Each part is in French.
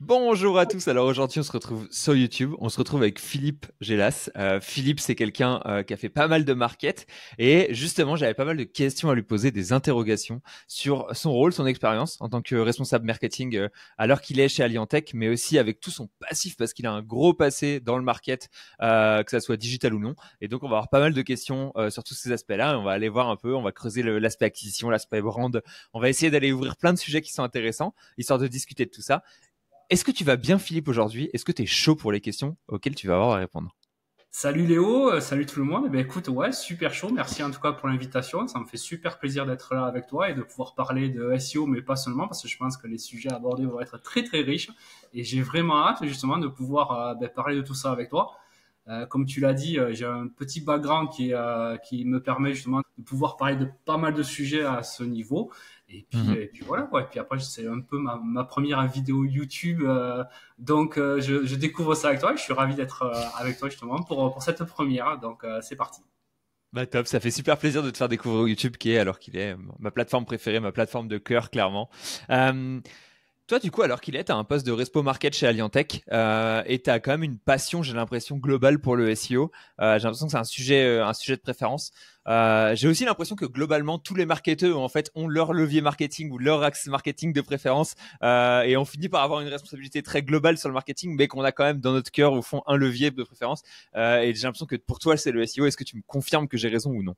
Bonjour à tous. Alors aujourd'hui, on se retrouve sur YouTube. On se retrouve avec Philippe Gélas. Philippe, c'est quelqu'un qui a fait pas mal de market et justement, j'avais pas mal de questions à lui poser, des interrogations sur son rôle, son expérience en tant que responsable marketing alors qu'il est chez Alliantech, mais aussi avec tout son passif parce qu'il a un gros passé dans le market, que ça soit digital ou non. Et donc, on va avoir pas mal de questions sur tous ces aspects-là. Et on va aller voir un peu, on va creuser l'aspect acquisition, l'aspect brand. On va essayer d'aller ouvrir plein de sujets qui sont intéressants, histoire de discuter de tout ça. Est-ce que tu vas bien, Philippe, aujourd'hui? Est-ce que tu es chaud pour les questions auxquelles tu vas avoir à répondre? Salut Léo, salut tout le monde. Eh ben écoute, ouais, super chaud. Merci en tout cas pour l'invitation. Ça me fait super plaisir d'être là avec toi et de pouvoir parler de SEO, mais pas seulement, parce que je pense que les sujets abordés vont être très très riches. Et j'ai vraiment hâte justement de pouvoir parler de tout ça avec toi. Comme tu l'as dit, j'ai un petit background qui me permet justement de pouvoir parler de pas mal de sujets à ce niveau. Et puis voilà quoi. Et puis après, c'est un peu ma première vidéo YouTube. Donc je découvre ça avec toi et je suis ravi d'être avec toi justement pour cette première. Donc c'est parti. Bah top, ça fait super plaisir de te faire découvrir YouTube qui est, alors qu'il est ma plateforme préférée, ma plateforme de cœur, clairement. Euh, Toi, du coup, alors qu'il est, tu as un poste de Respo Market chez Alliantech et tu as quand même une passion, j'ai l'impression, globale pour le SEO. J'ai l'impression que c'est un sujet de préférence. J'ai aussi l'impression que globalement, tous les marketeurs en fait, ont leur levier marketing ou leur axe marketing de préférence et on finit par avoir une responsabilité très globale sur le marketing, mais qu'on a quand même dans notre cœur, au fond, un levier de préférence. Et j'ai l'impression que pour toi, c'est le SEO. Est-ce que tu me confirmes que j'ai raison ou non?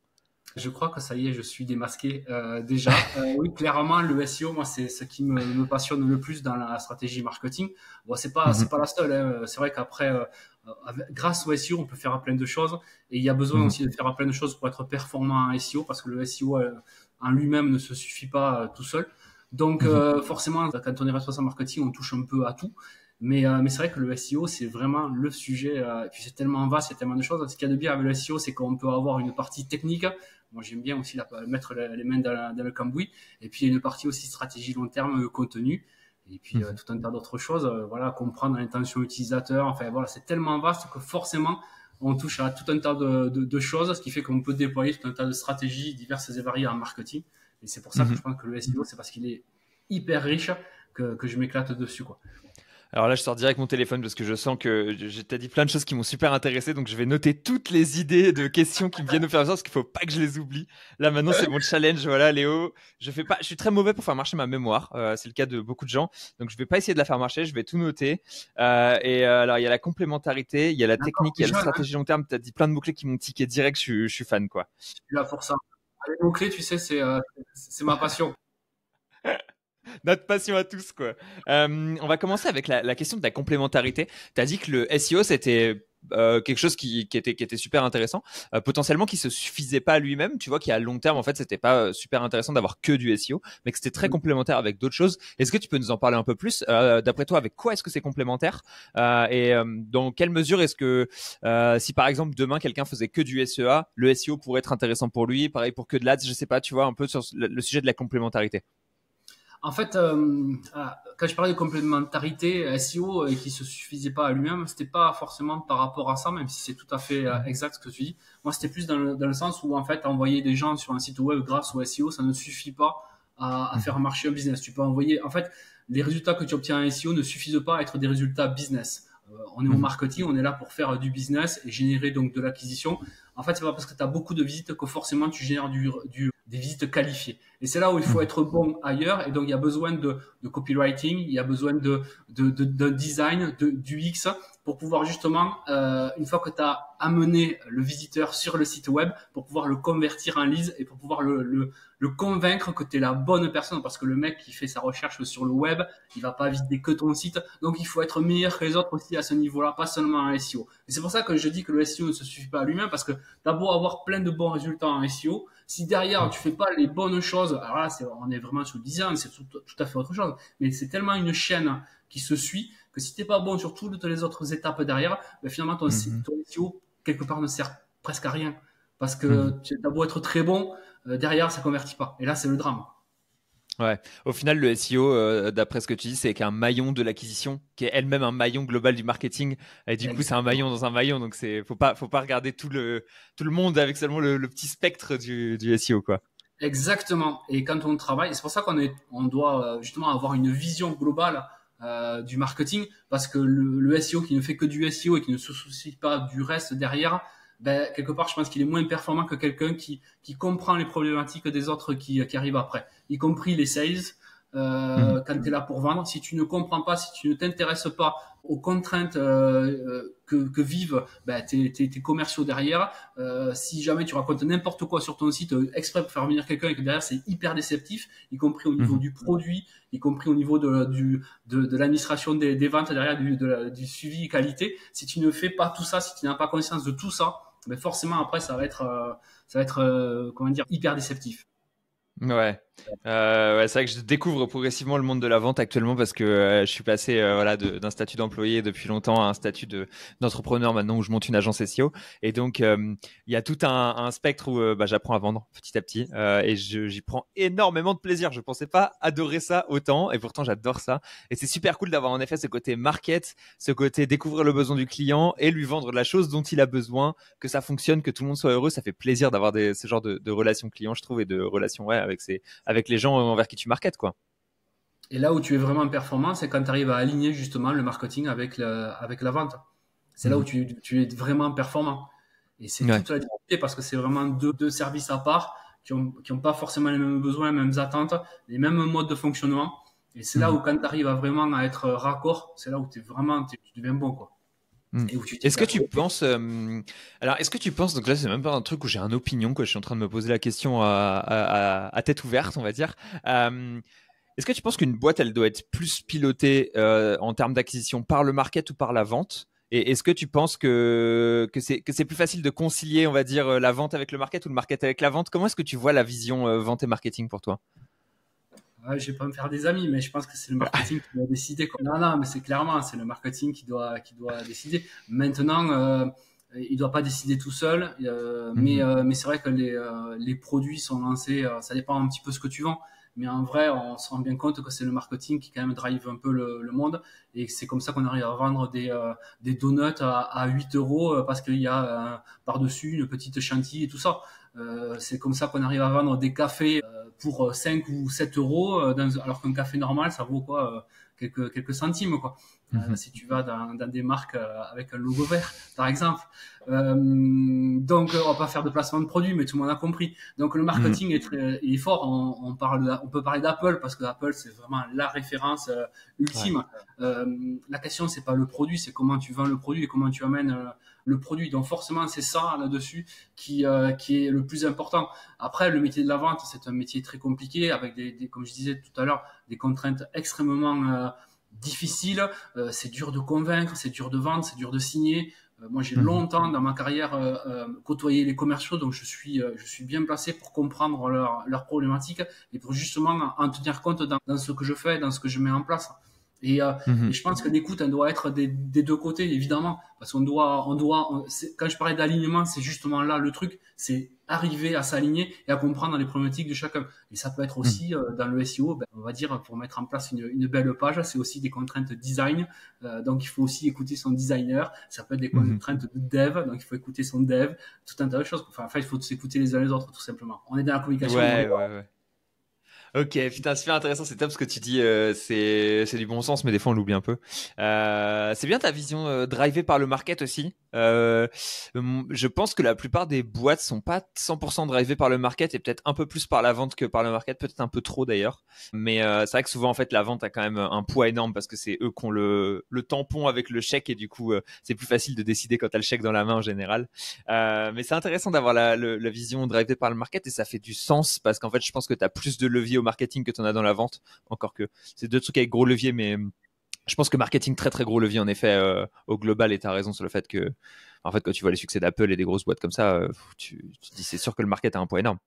Je crois que ça y est, je suis démasqué déjà. Oui, clairement, le SEO, moi, c'est ce qui me passionne le plus dans la stratégie marketing. Bon, c'est Mhm, pas la seule. Hein. C'est vrai qu'après, grâce au SEO, on peut faire plein de choses. Et il y a besoin mhm, aussi de faire plein de choses pour être performant en SEO, parce que le SEO en lui-même ne se suffit pas tout seul. Donc, mhm, forcément, quand on est responsable marketing, on touche un peu à tout. Mais c'est vrai que le SEO, c'est vraiment le sujet. Et puis c'est tellement vaste, il y a tellement de choses. Ce qu'il y a de bien avec le SEO, c'est qu'on peut avoir une partie technique. Moi, j'aime bien aussi mettre les mains dans le cambouis. Et puis, il y a une partie aussi stratégie long terme, contenu. Et puis, mhm. tout un tas d'autres choses. Voilà, comprendre l'intention utilisateur. Enfin, voilà, c'est tellement vaste que forcément, on touche à tout un tas de choses, ce qui fait qu'on peut déployer tout un tas de stratégies diverses et variées en marketing. Et c'est pour ça que je Mhm. pense que le SEO, c'est parce qu'il est hyper riche que je m'éclate dessus, quoi. Alors là, je sors direct mon téléphone parce que je sens que je t'ai dit plein de choses qui m'ont super intéressé. Donc, je vais noter toutes les idées de questions qui me viennent au fur et à mesure parce qu'il faut pas que je les oublie. Là, maintenant, c'est mon challenge. Voilà, Léo. Je suis très mauvais pour faire marcher ma mémoire. C'est le cas de beaucoup de gens. Donc, je vais pas essayer de la faire marcher. Je vais tout noter. Alors, il y a la complémentarité, il y a la D'accord, technique, il t'es y a la jeune, hein, stratégie long terme. Tu as dit plein de mots-clés qui m'ont tiqué direct. Je suis fan, quoi. je suis là pour ça. Les mots-clés, tu sais, c'est ma passion. Notre passion à tous, quoi. On va commencer avec la question de la complémentarité. Tu as dit que le SEO, c'était quelque chose qui était super intéressant, potentiellement qui se suffisait pas à lui-même. Tu vois qu'à long terme, en fait, c'était pas super intéressant d'avoir que du SEO, mais que c'était très complémentaire avec d'autres choses. Est-ce que tu peux nous en parler un peu plus? D'après toi, avec quoi est-ce que c'est complémentaire? Dans quelle mesure est-ce que si par exemple demain quelqu'un faisait que du SEA, le SEO pourrait être intéressant pour lui, pareil pour que de l'ADS, je sais pas, tu vois, un peu sur le sujet de la complémentarité. En fait, quand je parlais de complémentarité SEO et qui se suffisait pas à lui-même, c'était pas forcément par rapport à ça, même si c'est tout à fait exact ce que tu dis. Moi, c'était plus dans le sens où en fait, envoyer des gens sur un site web grâce au SEO, ça ne suffit pas à faire marcher un business. Tu peux envoyer, en fait, les résultats que tu obtiens en SEO ne suffisent pas à être des résultats business. On est au Mhm. marketing, on est là pour faire du business et générer donc de l'acquisition. En fait, c'est pas parce que tu as beaucoup de visites que forcément tu génères des visites qualifiées. Et c'est là où il faut Mhm. être bon ailleurs. Et donc, il y a besoin de copywriting, il y a besoin de design, du X pour pouvoir justement, une fois que tu as amené le visiteur sur le site web, pour pouvoir le convertir en lead et pour pouvoir le convaincre que tu es la bonne personne. Parce que le mec qui fait sa recherche sur le web, il va pas visiter que ton site. Donc, il faut être meilleur que les autres aussi à ce niveau-là, pas seulement en SEO. Et c'est pour ça que je dis que le SEO ne se suffit pas à lui-même parce que t'as beau avoir plein de bons résultats en SEO, si derrière tu fais pas les bonnes choses, alors là on est vraiment sur le design, c'est tout à fait autre chose. Mais c'est tellement une chaîne qui se suit que si t'es pas bon sur toutes les autres étapes derrière, ben finalement Mhm. ton SEO quelque part ne sert presque à rien parce que Mhm. tu as beau être très bon, derrière ça convertit pas. Et là c'est le drame. Ouais. Au final, le SEO, d'après ce que tu dis, c'est qu'un maillon de l'acquisition, qui est elle-même un maillon global du marketing. Et du coup, c'est un maillon Exactement. dans un maillon. Donc, faut pas regarder tout le monde avec seulement le petit spectre du SEO, quoi. Exactement. Et quand on travaille, c'est pour ça on doit justement avoir une vision globale du marketing, parce que le SEO qui ne fait que du SEO et qui ne se soucie pas du reste derrière, ben, quelque part, je pense qu'il est moins performant que quelqu'un qui comprend les problématiques des autres qui arrivent après, y compris les sales. Quand tu es là pour vendre, si tu ne comprends pas, si tu ne t'intéresses pas aux contraintes que vivent tes commerciaux derrière, si jamais tu racontes n'importe quoi sur ton site exprès pour faire venir quelqu'un et que derrière c'est hyper déceptif, y compris au niveau du produit, y compris au niveau de l'administration des ventes derrière, du suivi qualité, si tu ne fais pas tout ça, si tu n'as pas conscience de tout ça, ben forcément après ça va être comment dire, hyper déceptif. Ouais. C'est vrai que je découvre progressivement le monde de la vente actuellement parce que je suis passé d'un statut d'employé depuis longtemps à un statut d'entrepreneur maintenant où je monte une agence SEO. Et donc, il y a tout un spectre où j'apprends à vendre petit à petit et j'y prends énormément de plaisir. Je pensais pas adorer ça autant et pourtant j'adore ça. Et c'est super cool d'avoir en effet ce côté market, ce côté découvrir le besoin du client et lui vendre la chose dont il a besoin, que ça fonctionne, que tout le monde soit heureux. Ça fait plaisir d'avoir ce genre de relations clients, je trouve, et de relations avec les gens envers qui tu marketes, quoi. Et là où tu es vraiment performant, c'est quand tu arrives à aligner justement le marketing avec la vente. C'est là où tu es vraiment performant. Et c'est toute la difficulté parce que c'est vraiment deux services à part qui ont pas forcément les mêmes besoins, les mêmes attentes, les mêmes modes de fonctionnement. Et c'est là où quand tu arrives à vraiment à être raccord, c'est là où tu deviens bon, quoi. Est-ce que tu penses, donc là c'est même pas un truc où j'ai une opinion, quoi, je suis en train de me poser la question à tête ouverte, on va dire. Est-ce que tu penses qu'une boîte elle doit être plus pilotée en termes d'acquisition par le market ou par la vente? Et est-ce que tu penses que c'est plus facile de concilier, on va dire, la vente avec le market ou le market avec la vente? Comment est-ce que tu vois la vision vente et marketing pour toi? Ouais, je vais pas me faire des amis, mais je pense que c'est le marketing qui doit décider, quoi. Non, mais c'est le marketing qui doit décider. Maintenant, il doit pas décider tout seul, mais c'est vrai que les produits sont lancés, ça dépend un petit peu ce que tu vends. Mais en vrai, on se rend bien compte que c'est le marketing qui quand même drive un peu le monde, et c'est comme ça qu'on arrive à vendre des donuts à 8 euros parce qu'il y a par-dessus une petite chantilly et tout ça. C'est comme ça qu'on arrive à vendre des cafés pour 5 ou 7 euros, alors qu'un café normal, ça vaut quoi, quelques centimes, quoi. Si tu vas dans des marques avec un logo vert, par exemple. Donc, on va pas faire de placement de produits, mais tout le monde a compris. Donc, le marketing est fort. On peut parler d'Apple parce que Apple, c'est vraiment la référence ultime. Ouais. La question, c'est pas le produit, c'est comment tu vends le produit et comment tu amènes le produit. Donc, forcément, c'est ça là-dessus qui est le plus important. Après, le métier de la vente, c'est un métier très compliqué avec comme je disais tout à l'heure, des contraintes extrêmement difficiles. C'est dur de convaincre, c'est dur de vendre, c'est dur de signer. Moi, j'ai longtemps dans ma carrière côtoyé les commerciaux, donc je suis bien placé pour comprendre leurs problématiques et pour justement en tenir compte dans ce que je fais, dans ce que je mets en place. Et je pense que l'écoute, elle doit être des deux côtés, évidemment, parce qu'on quand je parlais d'alignement, c'est justement là le truc, c'est arriver à s'aligner et à comprendre les problématiques de chacun. Et ça peut être aussi dans le SEO, on va dire, pour mettre en place une belle page, c'est aussi des contraintes design, donc il faut aussi écouter son designer. Ça peut être des contraintes de dev, donc il faut écouter son dev, tout un tas de choses. Enfin, il faut s'écouter les uns les autres, tout simplement. On est dans la communication. Ouais. Ok, putain, super intéressant, c'est top ce que tu dis, c'est du bon sens, mais des fois on l'oublie un peu. C'est bien ta vision drivée par le market aussi. Je pense que la plupart des boîtes sont pas 100% drivées par le market et peut-être un peu plus par la vente que par le market, peut-être un peu trop d'ailleurs. Mais c'est vrai que souvent en fait la vente a quand même un poids énorme parce que c'est eux qui ont le tampon avec le chèque et du coup c'est plus facile de décider quand t'as le chèque dans la main en général. Mais c'est intéressant d'avoir la vision drivée par le market et ça fait du sens parce qu'en fait je pense que t'as plus de levier au marketing que tu en as dans la vente, encore que c'est deux trucs avec gros levier, mais je pense que marketing très très gros levier en effet au global, et tu as raison sur le fait que en fait quand tu vois les succès d'Apple et des grosses boîtes comme ça, tu te dis c'est sûr que le market a un poids énorme.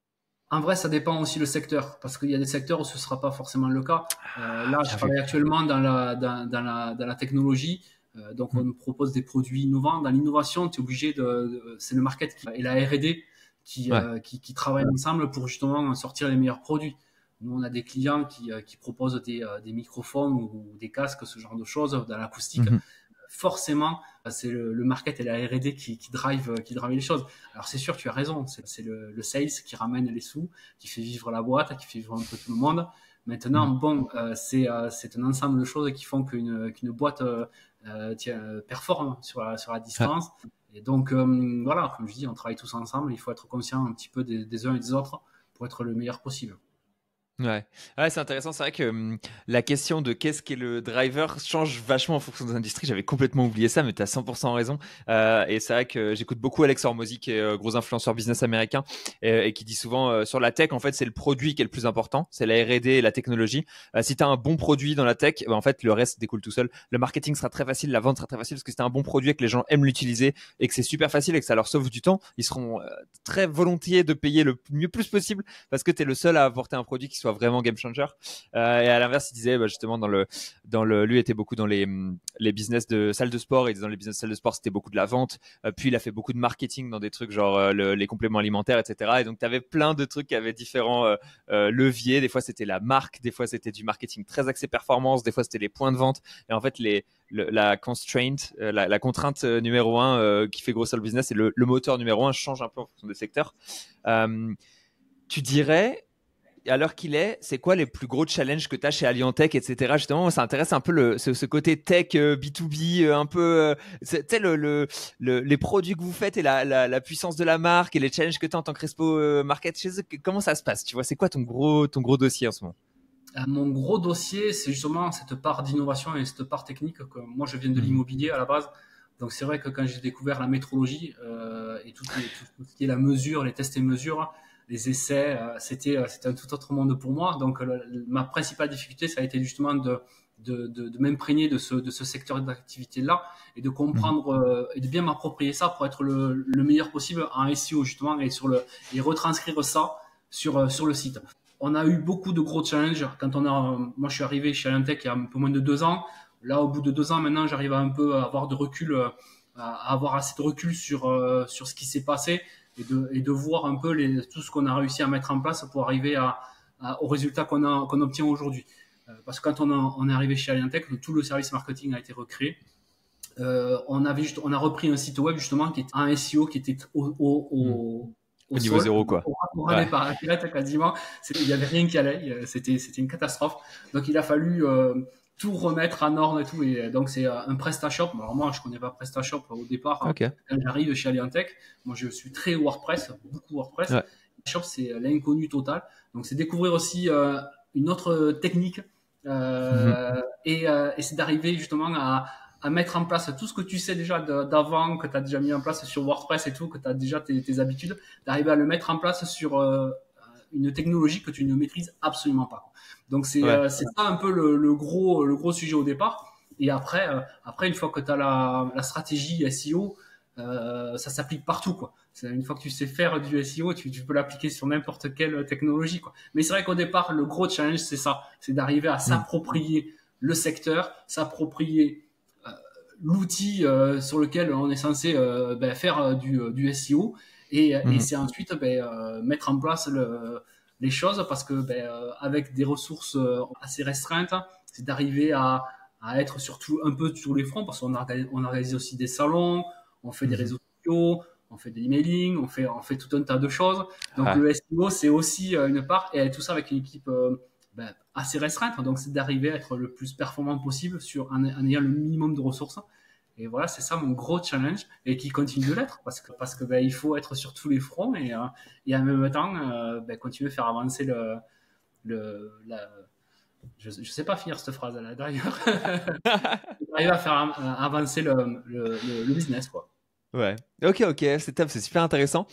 En vrai, ça dépend aussi le secteur, parce qu'il y a des secteurs où ce sera pas forcément le cas. Là, je travaille actuellement dans la technologie, donc on nous propose des produits innovants. Dans l'innovation, tu es obligé c'est le market et la R&D qui travaillent ensemble pour justement sortir les meilleurs produits. Nous, on a des clients qui proposent des microphones ou des casques, ce genre de choses, dans l'acoustique. Forcément, c'est le market et la R&D qui drive les choses. Alors c'est sûr, tu as raison, c'est le sales qui ramène les sous, qui fait vivre la boîte, qui fait vivre un peu tout le monde. Maintenant, bon, c'est un ensemble de choses qui font qu'une boîte performe sur la distance. Et donc, voilà, comme je dis, on travaille tous ensemble. Il faut être conscient un petit peu des uns et des autres pour être le meilleur possible. Ouais, ouais, c'est intéressant. C'est vrai que la question de qu'est-ce qu'est le driver change vachement en fonction des industries. J'avais complètement oublié ça, mais tu as 100% raison. Et c'est vrai que j'écoute beaucoup Alex Hormozy, qui est gros influenceur business américain, et qui dit souvent sur la tech, en fait, c'est le produit qui est le plus important. C'est la R&D et la technologie. Si tu as un bon produit dans la tech, en fait, le reste découle tout seul. Le marketing sera très facile, la vente sera très facile, parce que si tu as un bon produit et que les gens aiment l'utiliser et que c'est super facile et que ça leur sauve du temps, ils seront très volontiers de payer le mieux plus possible parce que tu es le seul à apporter un produit qui soit vraiment game changer. Et à l'inverse, il disait justement lui était beaucoup dans les business de salles de sport, et dans les business de salles de sport, c'était beaucoup de la vente. Puis il a fait beaucoup de marketing dans des trucs genre les compléments alimentaires, etc. Et donc tu avais plein de trucs qui avaient différents leviers. Des fois c'était la marque, des fois c'était du marketing très axé performance, des fois c'était les points de vente. Et en fait la constraint, la contrainte numéro 1 qui fait grossir le business, et le moteur numéro 1 change un peu en fonction des secteurs. Tu dirais, à l'heure qu'il est, c'est quoi les plus gros challenges que tu as chez Alliantech, etc. Justement, ça intéresse un peu ce côté tech, B2B, un peu, tu sais, les produits que vous faites et la puissance de la marque et les challenges que tu as en tant que Respo Market chez eux. Comment ça se passe? Tu vois, c'est quoi ton gros dossier en ce moment? Mon gros dossier, c'est justement cette part d'innovation et cette part technique. Que moi, je viens de l'immobilier à la base. Donc, c'est vrai que quand j'ai découvert la métrologie et tout ce qui est la mesure, les tests et mesures, les essais, c'était un tout autre monde pour moi. Donc, ma principale difficulté, ça a été justement de m'imprégner de ce secteur d'activité-là et de comprendre et de bien m'approprier ça pour être le meilleur possible en SEO, justement, et retranscrire ça sur le site. On a eu beaucoup de gros challenges moi je suis arrivé chez Alliantech il y a un peu moins de 2 ans. Là, au bout de 2 ans, maintenant, j'arrive un peu à avoir de recul, à avoir assez de recul sur ce qui s'est passé et de voir un peu tout ce qu'on a réussi à mettre en place pour arriver au résultat qu'on obtient aujourd'hui. Parce que quand on est arrivé chez Alliantech, tout le service marketing a été recréé. On a repris un site web justement qui était un SEO qui était au niveau sol, zéro, quoi. on ouais. Par la pirate quasiment. Il n'y avait rien qui allait. C'était une catastrophe. Donc, il a fallu tout remettre en ordre et tout. Et donc, c'est un PrestaShop. Alors, moi, je connais pas PrestaShop au départ. Okay. Quand j'arrive chez Alliantech, moi, je suis très WordPress, beaucoup WordPress. Ouais. PrestaShop, c'est l'inconnu total. Donc, c'est découvrir aussi une autre technique. Et c'est d'arriver justement à mettre en place tout ce que tu sais déjà d'avant, que tu as déjà mis en place sur WordPress et tout, que tu as déjà tes habitudes, d'arriver à le mettre en place sur une technologie que tu ne maîtrises absolument pas. Donc c'est ça un peu le gros sujet au départ. Et après une fois que tu as la stratégie SEO, ça s'applique partout, quoi. Une fois que tu sais faire du SEO, tu peux l'appliquer sur n'importe quelle technologie, quoi. Mais c'est vrai qu'au départ, le gros challenge, c'est ça, c'est d'arriver à s'approprier le secteur, s'approprier l'outil sur lequel on est censé faire du SEO et c'est ensuite mettre en place les choses parce que avec des ressources assez restreintes, c'est d'arriver à être surtout un peu sur les fronts parce qu'on organise aussi des salons, on fait des réseaux sociaux, on fait des emailing, on fait tout un tas de choses. Donc le SEO, c'est aussi une part et tout ça avec une équipe assez restreinte. Donc c'est d'arriver à être le plus performant possible en ayant le minimum de ressources. Et voilà, c'est ça mon gros challenge et qui continue de l'être parce que il faut être sur tous les fronts et en même temps continuer à faire avancer je sais pas finir cette phrase là d'ailleurs. Arriver à faire avancer le business, quoi. Ouais, ok, c'est top, c'est super intéressant.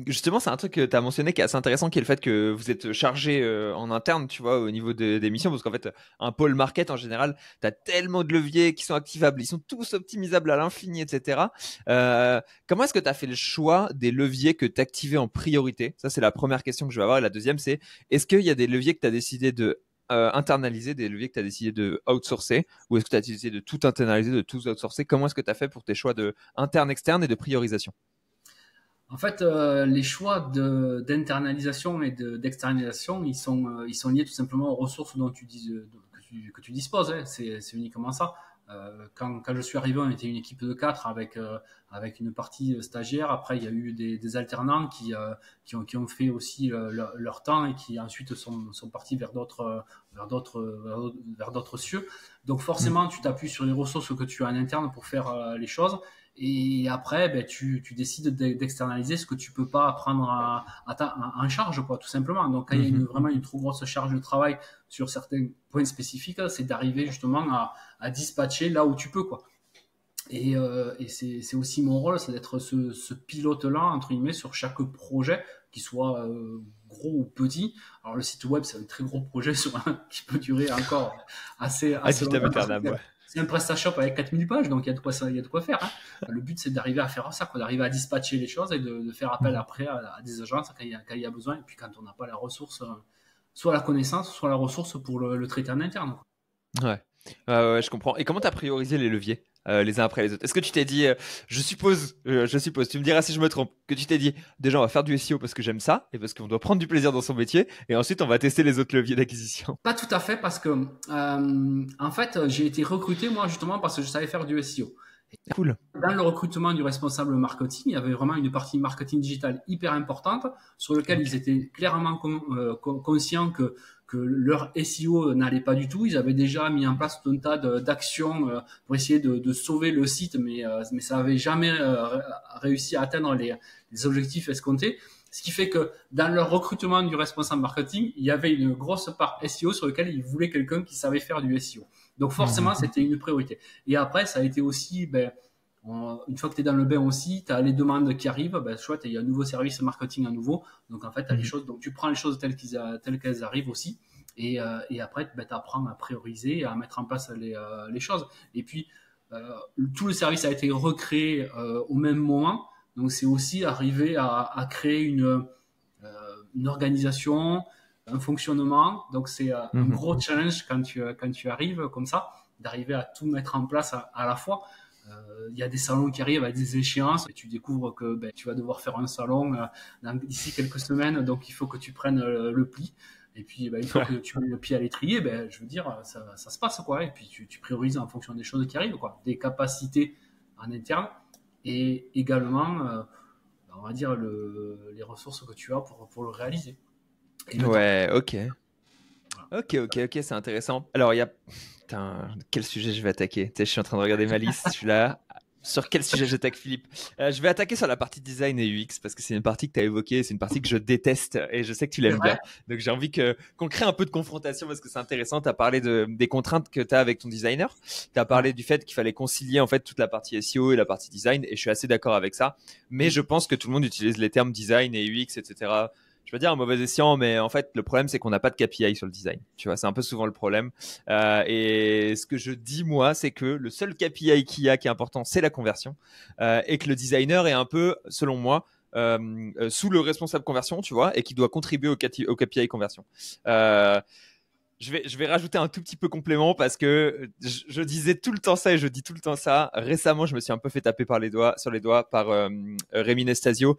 Justement, c'est un truc que tu as mentionné qui est assez intéressant, qui est le fait que vous êtes chargé en interne, tu vois, au niveau des missions, parce qu'en fait, un pôle market, en général, tu as tellement de leviers qui sont activables, ils sont tous optimisables à l'infini, etc. Comment est-ce que tu as fait le choix des leviers que tu activais en priorité? Ça, c'est la première question que je vais avoir. Et la deuxième, c'est est-ce qu'il y a des leviers que tu as décidé de internaliser, des leviers que tu as décidé de outsourcer, ou est-ce que tu as décidé de tout internaliser, de tout outsourcer? Comment est-ce que tu as fait pour tes choix de interne, externe et de priorisation? En fait, les choix d'internalisation et d'externalisation, ils sont liés tout simplement aux ressources dont que tu disposes. Hein. C'est uniquement ça. Quand je suis arrivé, on était une équipe de 4 avec une partie stagiaire. Après, il y a eu des alternants qui ont fait aussi leur temps et qui ensuite sont partis vers d'autres cieux. Donc forcément, tu t'appuies sur les ressources que tu as en interne pour faire les choses. Et après, ben, tu décides d'externaliser ce que tu peux pas prendre en charge, quoi, tout simplement. Donc, quand il y a vraiment une trop grosse charge de travail sur certains points spécifiques, c'est d'arriver justement à dispatcher là où tu peux, quoi. Et c'est aussi mon rôle, c'est d'être ce pilote-là, entre guillemets, sur chaque projet, qu'il soit gros ou petit. Alors, le site web, c'est un très gros projet qui peut durer encore assez longtemps. C'est un PrestaShop avec 4000 pages, donc il y a de quoi faire. Hein. Le but, c'est d'arriver à faire ça, d'arriver à dispatcher les choses et de faire appel après à des agences quand il y a besoin. Et puis, quand on n'a pas la ressource, soit la connaissance, soit la ressource pour le traiter en interne. Ouais. Ouais, je comprends. Et comment tu as priorisé les leviers les uns après les autres? Est-ce que tu t'es dit, je suppose, tu me diras si je me trompe, que tu t'es dit, déjà on va faire du SEO parce que j'aime ça et parce qu'on doit prendre du plaisir dans son métier, et ensuite on va tester les autres leviers d'acquisition? Pas tout à fait, parce que en fait, j'ai été recruté moi justement parce que je savais faire du SEO. Cool. Dans le recrutement du responsable marketing, il y avait vraiment une partie marketing digital hyper importante sur laquelle ils étaient clairement conscients que leur SEO n'allait pas du tout. Ils avaient déjà mis en place tout un tas d'actions pour essayer de sauver le site, mais ça n'avait jamais réussi à atteindre les objectifs escomptés. Ce qui fait que dans leur recrutement du responsable marketing, il y avait une grosse part SEO sur laquelle ils voulaient quelqu'un qui savait faire du SEO. Donc forcément, c'était une priorité. Et après, ça a été aussi, une fois que tu es dans le bain aussi, tu as les demandes qui arrivent. Chouette, il y a un nouveau service marketing à nouveau. Donc en fait, tu as les choses. Donc tu prends les choses telles qu'elles arrivent aussi. Et après, tu apprends à prioriser et à mettre en place les choses. Et puis, tout le service a été recréé au même moment. Donc c'est aussi arriver à créer une organisation, un fonctionnement. Donc c'est un gros challenge quand tu arrives comme ça, d'arriver à tout mettre en place à la fois. Il y a des salons qui arrivent à des échéances et tu découvres que tu vas devoir faire un salon d'ici quelques semaines, donc il faut que tu prennes le pli. Et puis une fois que tu mets le pied à l'étrier, je veux dire, ça se passe, quoi. Et puis tu priorises en fonction des choses qui arrivent, quoi, des capacités en interne et également on va dire les ressources que tu as pour le réaliser. Ouais, ok. Ok, c'est intéressant. Alors, il y a... Putain, quel sujet je vais attaquer? Tu sais, je suis en train de regarder ma liste, je suis là. Sur quel sujet j'attaque, Philippe? Je vais attaquer sur la partie design et UX parce que c'est une partie que tu as évoquée, c'est une partie que je déteste et je sais que tu l'aimes bien. Donc, j'ai envie qu'on crée un peu de confrontation parce que c'est intéressant. Tu as parlé des contraintes que tu as avec ton designer. Tu as parlé du fait qu'il fallait concilier en fait toute la partie SEO et la partie design, et je suis assez d'accord avec ça. Mais je pense que tout le monde utilise les termes design et UX, etc. Je veux dire un mauvais escient, mais en fait, le problème, c'est qu'on n'a pas de KPI sur le design. Tu vois, c'est un peu souvent le problème. Et ce que je dis, moi, c'est que le seul KPI qu'il y a qui est important, c'est la conversion. Et que le designer est un peu, selon moi, sous le responsable conversion, tu vois, et qui doit contribuer au KPI conversion. Je vais rajouter un tout petit peu complément parce que je disais tout le temps ça et je dis tout le temps ça. Récemment, je me suis un peu fait taper sur les doigts par Rémi Nestasio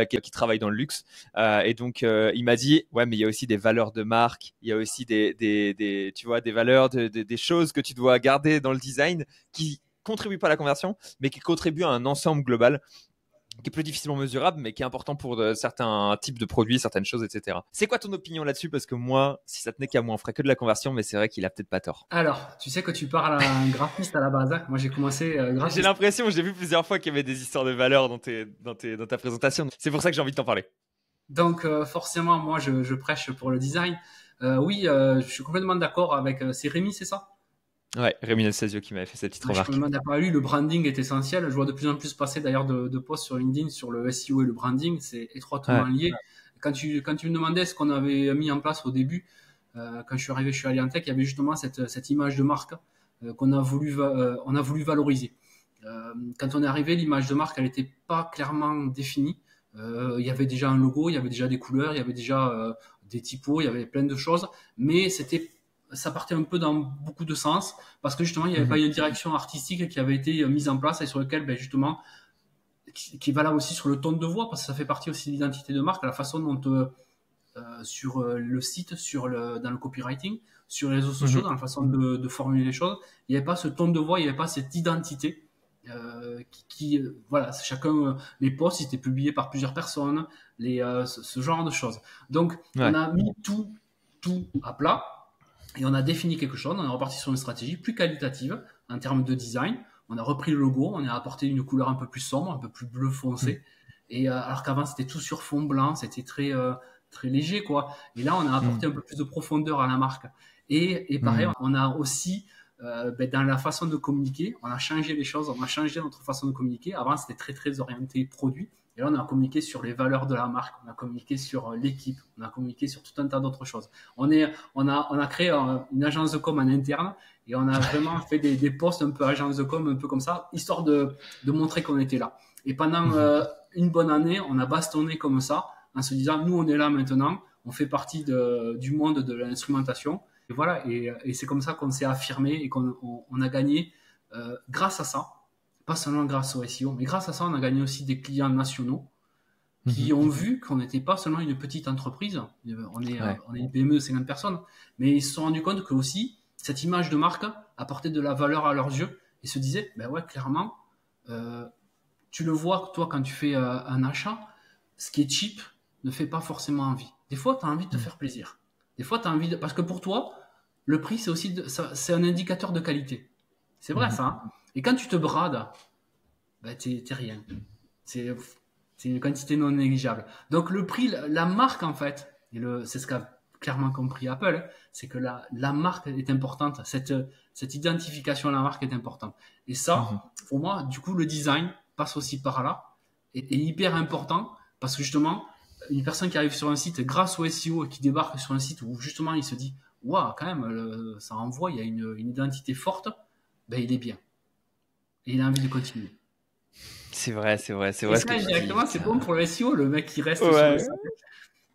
qui travaille dans le luxe. Et donc, il m'a dit, ouais, mais il y a aussi des valeurs de marque, il y a aussi tu vois, des valeurs, des choses que tu dois garder dans le design qui contribuent pas à la conversion, mais qui contribuent à un ensemble global qui est plus difficilement mesurable, mais qui est important pour certains types de produits, certaines choses, etc. C'est quoi ton opinion là-dessus? Parce que moi, si ça tenait qu'à moi, on ferait que de la conversion, mais c'est vrai qu'il a peut-être pas tort. Alors, tu sais que tu parles à un graphiste à la base. Hein. Moi, j'ai commencé graphiste. J'ai l'impression, j'ai vu plusieurs fois qu'il y avait des histoires de valeurs dans ta présentation. C'est pour ça que j'ai envie de t'en parler. Donc, forcément, moi, je prêche pour le design. Oui, je suis complètement d'accord avec... c'est Rémi, c'est ça? Ouais, Rémi Nestasio qui m'avait fait cette petite remarque. Je suis complètement d'accord avec lui, le branding est essentiel. Je vois de plus en plus passer d'ailleurs de posts sur LinkedIn sur le SEO et le branding, c'est étroitement lié. Quand tu me demandais ce qu'on avait mis en place au début, quand je suis arrivé chez Alliantech, il y avait justement cette image de marque qu'on a voulu valoriser. Quand on est arrivé, l'image de marque, elle n'était pas clairement définie. Il y avait déjà un logo, il y avait déjà des couleurs, il y avait déjà des typos, il y avait plein de choses, mais ça partait un peu dans beaucoup de sens parce que justement il n'y avait pas une direction artistique qui avait été mise en place et sur lequel justement qui va là aussi sur le ton de voix parce que ça fait partie aussi de l'identité de marque, la façon dont sur le site, dans le copywriting, sur les réseaux sociaux, dans la façon de formuler les choses. Il n'y avait pas ce ton de voix, il n'y avait pas cette identité. Voilà, chacun, les posts étaient publiés par plusieurs personnes, ce genre de choses. Donc, on a mis tout à plat et on a défini quelque chose. On est reparti sur une stratégie plus qualitative en termes de design. On a repris le logo, on a apporté une couleur un peu plus sombre, un peu plus bleu foncé. Et alors qu'avant, c'était tout sur fond blanc, c'était très léger, quoi. Et là, on a apporté un peu plus de profondeur à la marque. Et pareil, on a aussi dans la façon de communiquer, on a changé les choses, on a changé notre façon de communiquer. Avant, c'était très orienté produit. Et là, on a communiqué sur les valeurs de la marque, on a communiqué sur l'équipe, on a communiqué sur tout un tas d'autres choses. On a créé une agence de com en interne et on a vraiment fait des posts un peu agence de com, un peu comme ça, histoire de montrer qu'on était là. Et pendant une bonne année, on a bastonné comme ça, en se disant, nous, on est là maintenant, on fait partie du monde de l'instrumentation. Et voilà, et c'est comme ça qu'on s'est affirmé et qu'on a gagné grâce à ça. Pas seulement grâce au SEO, mais grâce à ça, on a gagné aussi des clients nationaux qui ont vu qu'on n'était pas seulement une petite entreprise, on est une PME de 50 personnes, mais ils se sont rendus compte que aussi cette image de marque apportait de la valeur à leurs yeux et se disaient, ben ouais, clairement, tu le vois, toi, quand tu fais un achat, ce qui est cheap ne fait pas forcément envie. Des fois, tu as envie de te faire plaisir. Des fois, tu as envie de... Parce que pour toi, le prix, c'est aussi c'est un indicateur de qualité. C'est vrai, ça. Hein, et quand tu te brades, ben, t'es rien. C'est une quantité non négligeable. Donc, le prix, la marque, en fait, c'est ce qu'a clairement compris Apple, c'est que la marque est importante. Cette identification à la marque est importante. Et ça, pour moi, du coup, le design passe aussi par là, est hyper important, parce que justement, une personne qui arrive sur un site grâce au SEO et qui débarque sur un site où justement il se dit waouh, quand même, ça envoie, il y a une identité forte, ben il est bien. Et il a envie de continuer. C'est vrai. Et ça, directement, c'est bon pour le SEO, le mec qui reste sur le site.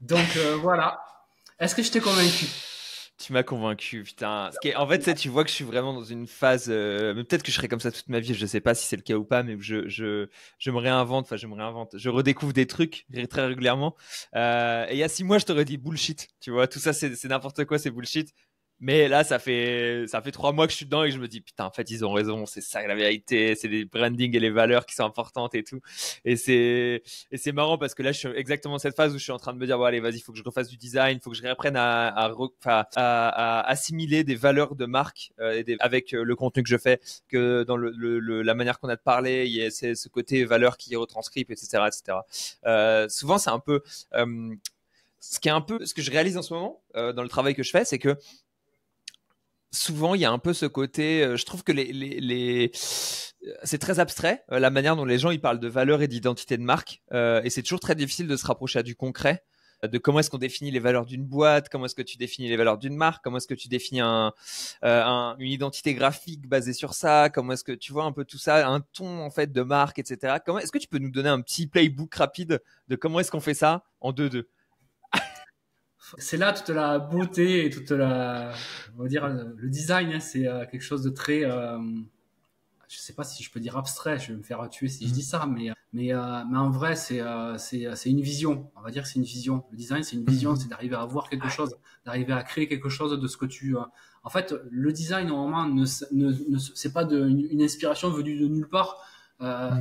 Donc voilà. Est-ce que je t'ai convaincu? Tu m'as convaincu, putain. En fait, tu vois que je suis vraiment dans une phase. Mais peut-être que je serai comme ça toute ma vie. Je sais pas si c'est le cas ou pas, mais je me réinvente. Enfin, je me réinvente. Je redécouvre des trucs très régulièrement. Et il y a 6 mois, je t'aurais dit bullshit. Tu vois, tout ça, c'est n'importe quoi, c'est bullshit. Mais là, ça fait 3 mois que je suis dedans et je me dis, putain, en fait, ils ont raison. C'est ça la vérité. C'est les branding et les valeurs qui sont importantes et tout. Et c'est marrant parce que là, je suis exactement dans cette phase où je suis en train de me dire, bon, allez, vas-y, il faut que je refasse du design. Il faut que je réapprenne à assimiler des valeurs de marque avec le contenu que je fais, que dans la manière qu'on a de parler, il y a ce côté valeur qui est retranscrit, etc., etc. Souvent, c'est un peu, ce que je réalise en ce moment, dans le travail que je fais, c'est que souvent, il y a un peu ce côté. Je trouve que c'est très abstrait la manière dont les gens ils parlent de valeur et d'identité de marque, et c'est toujours très difficile de se rapprocher à du concret, de comment est-ce qu'on définit les valeurs d'une boîte, comment est-ce que tu définis les valeurs d'une marque, comment est-ce que tu définis une identité graphique basée sur ça, comment est-ce que tu vois un peu tout ça, un ton en fait de marque, etc. Est-ce que tu peux nous donner un petit playbook rapide de comment est-ce qu'on fait ça en 2-2? C'est là toute la beauté et on va dire, le design, hein, c'est quelque chose de très, je sais pas si je peux dire abstrait, je vais me faire tuer si je dis ça, mais en vrai, c'est une vision. On va dire que c'est une vision. Le design, c'est une vision, c'est d'arriver à voir quelque chose, d'arriver à créer quelque chose de ce que tu. En fait, le design normalement c'est pas une inspiration venue de nulle part.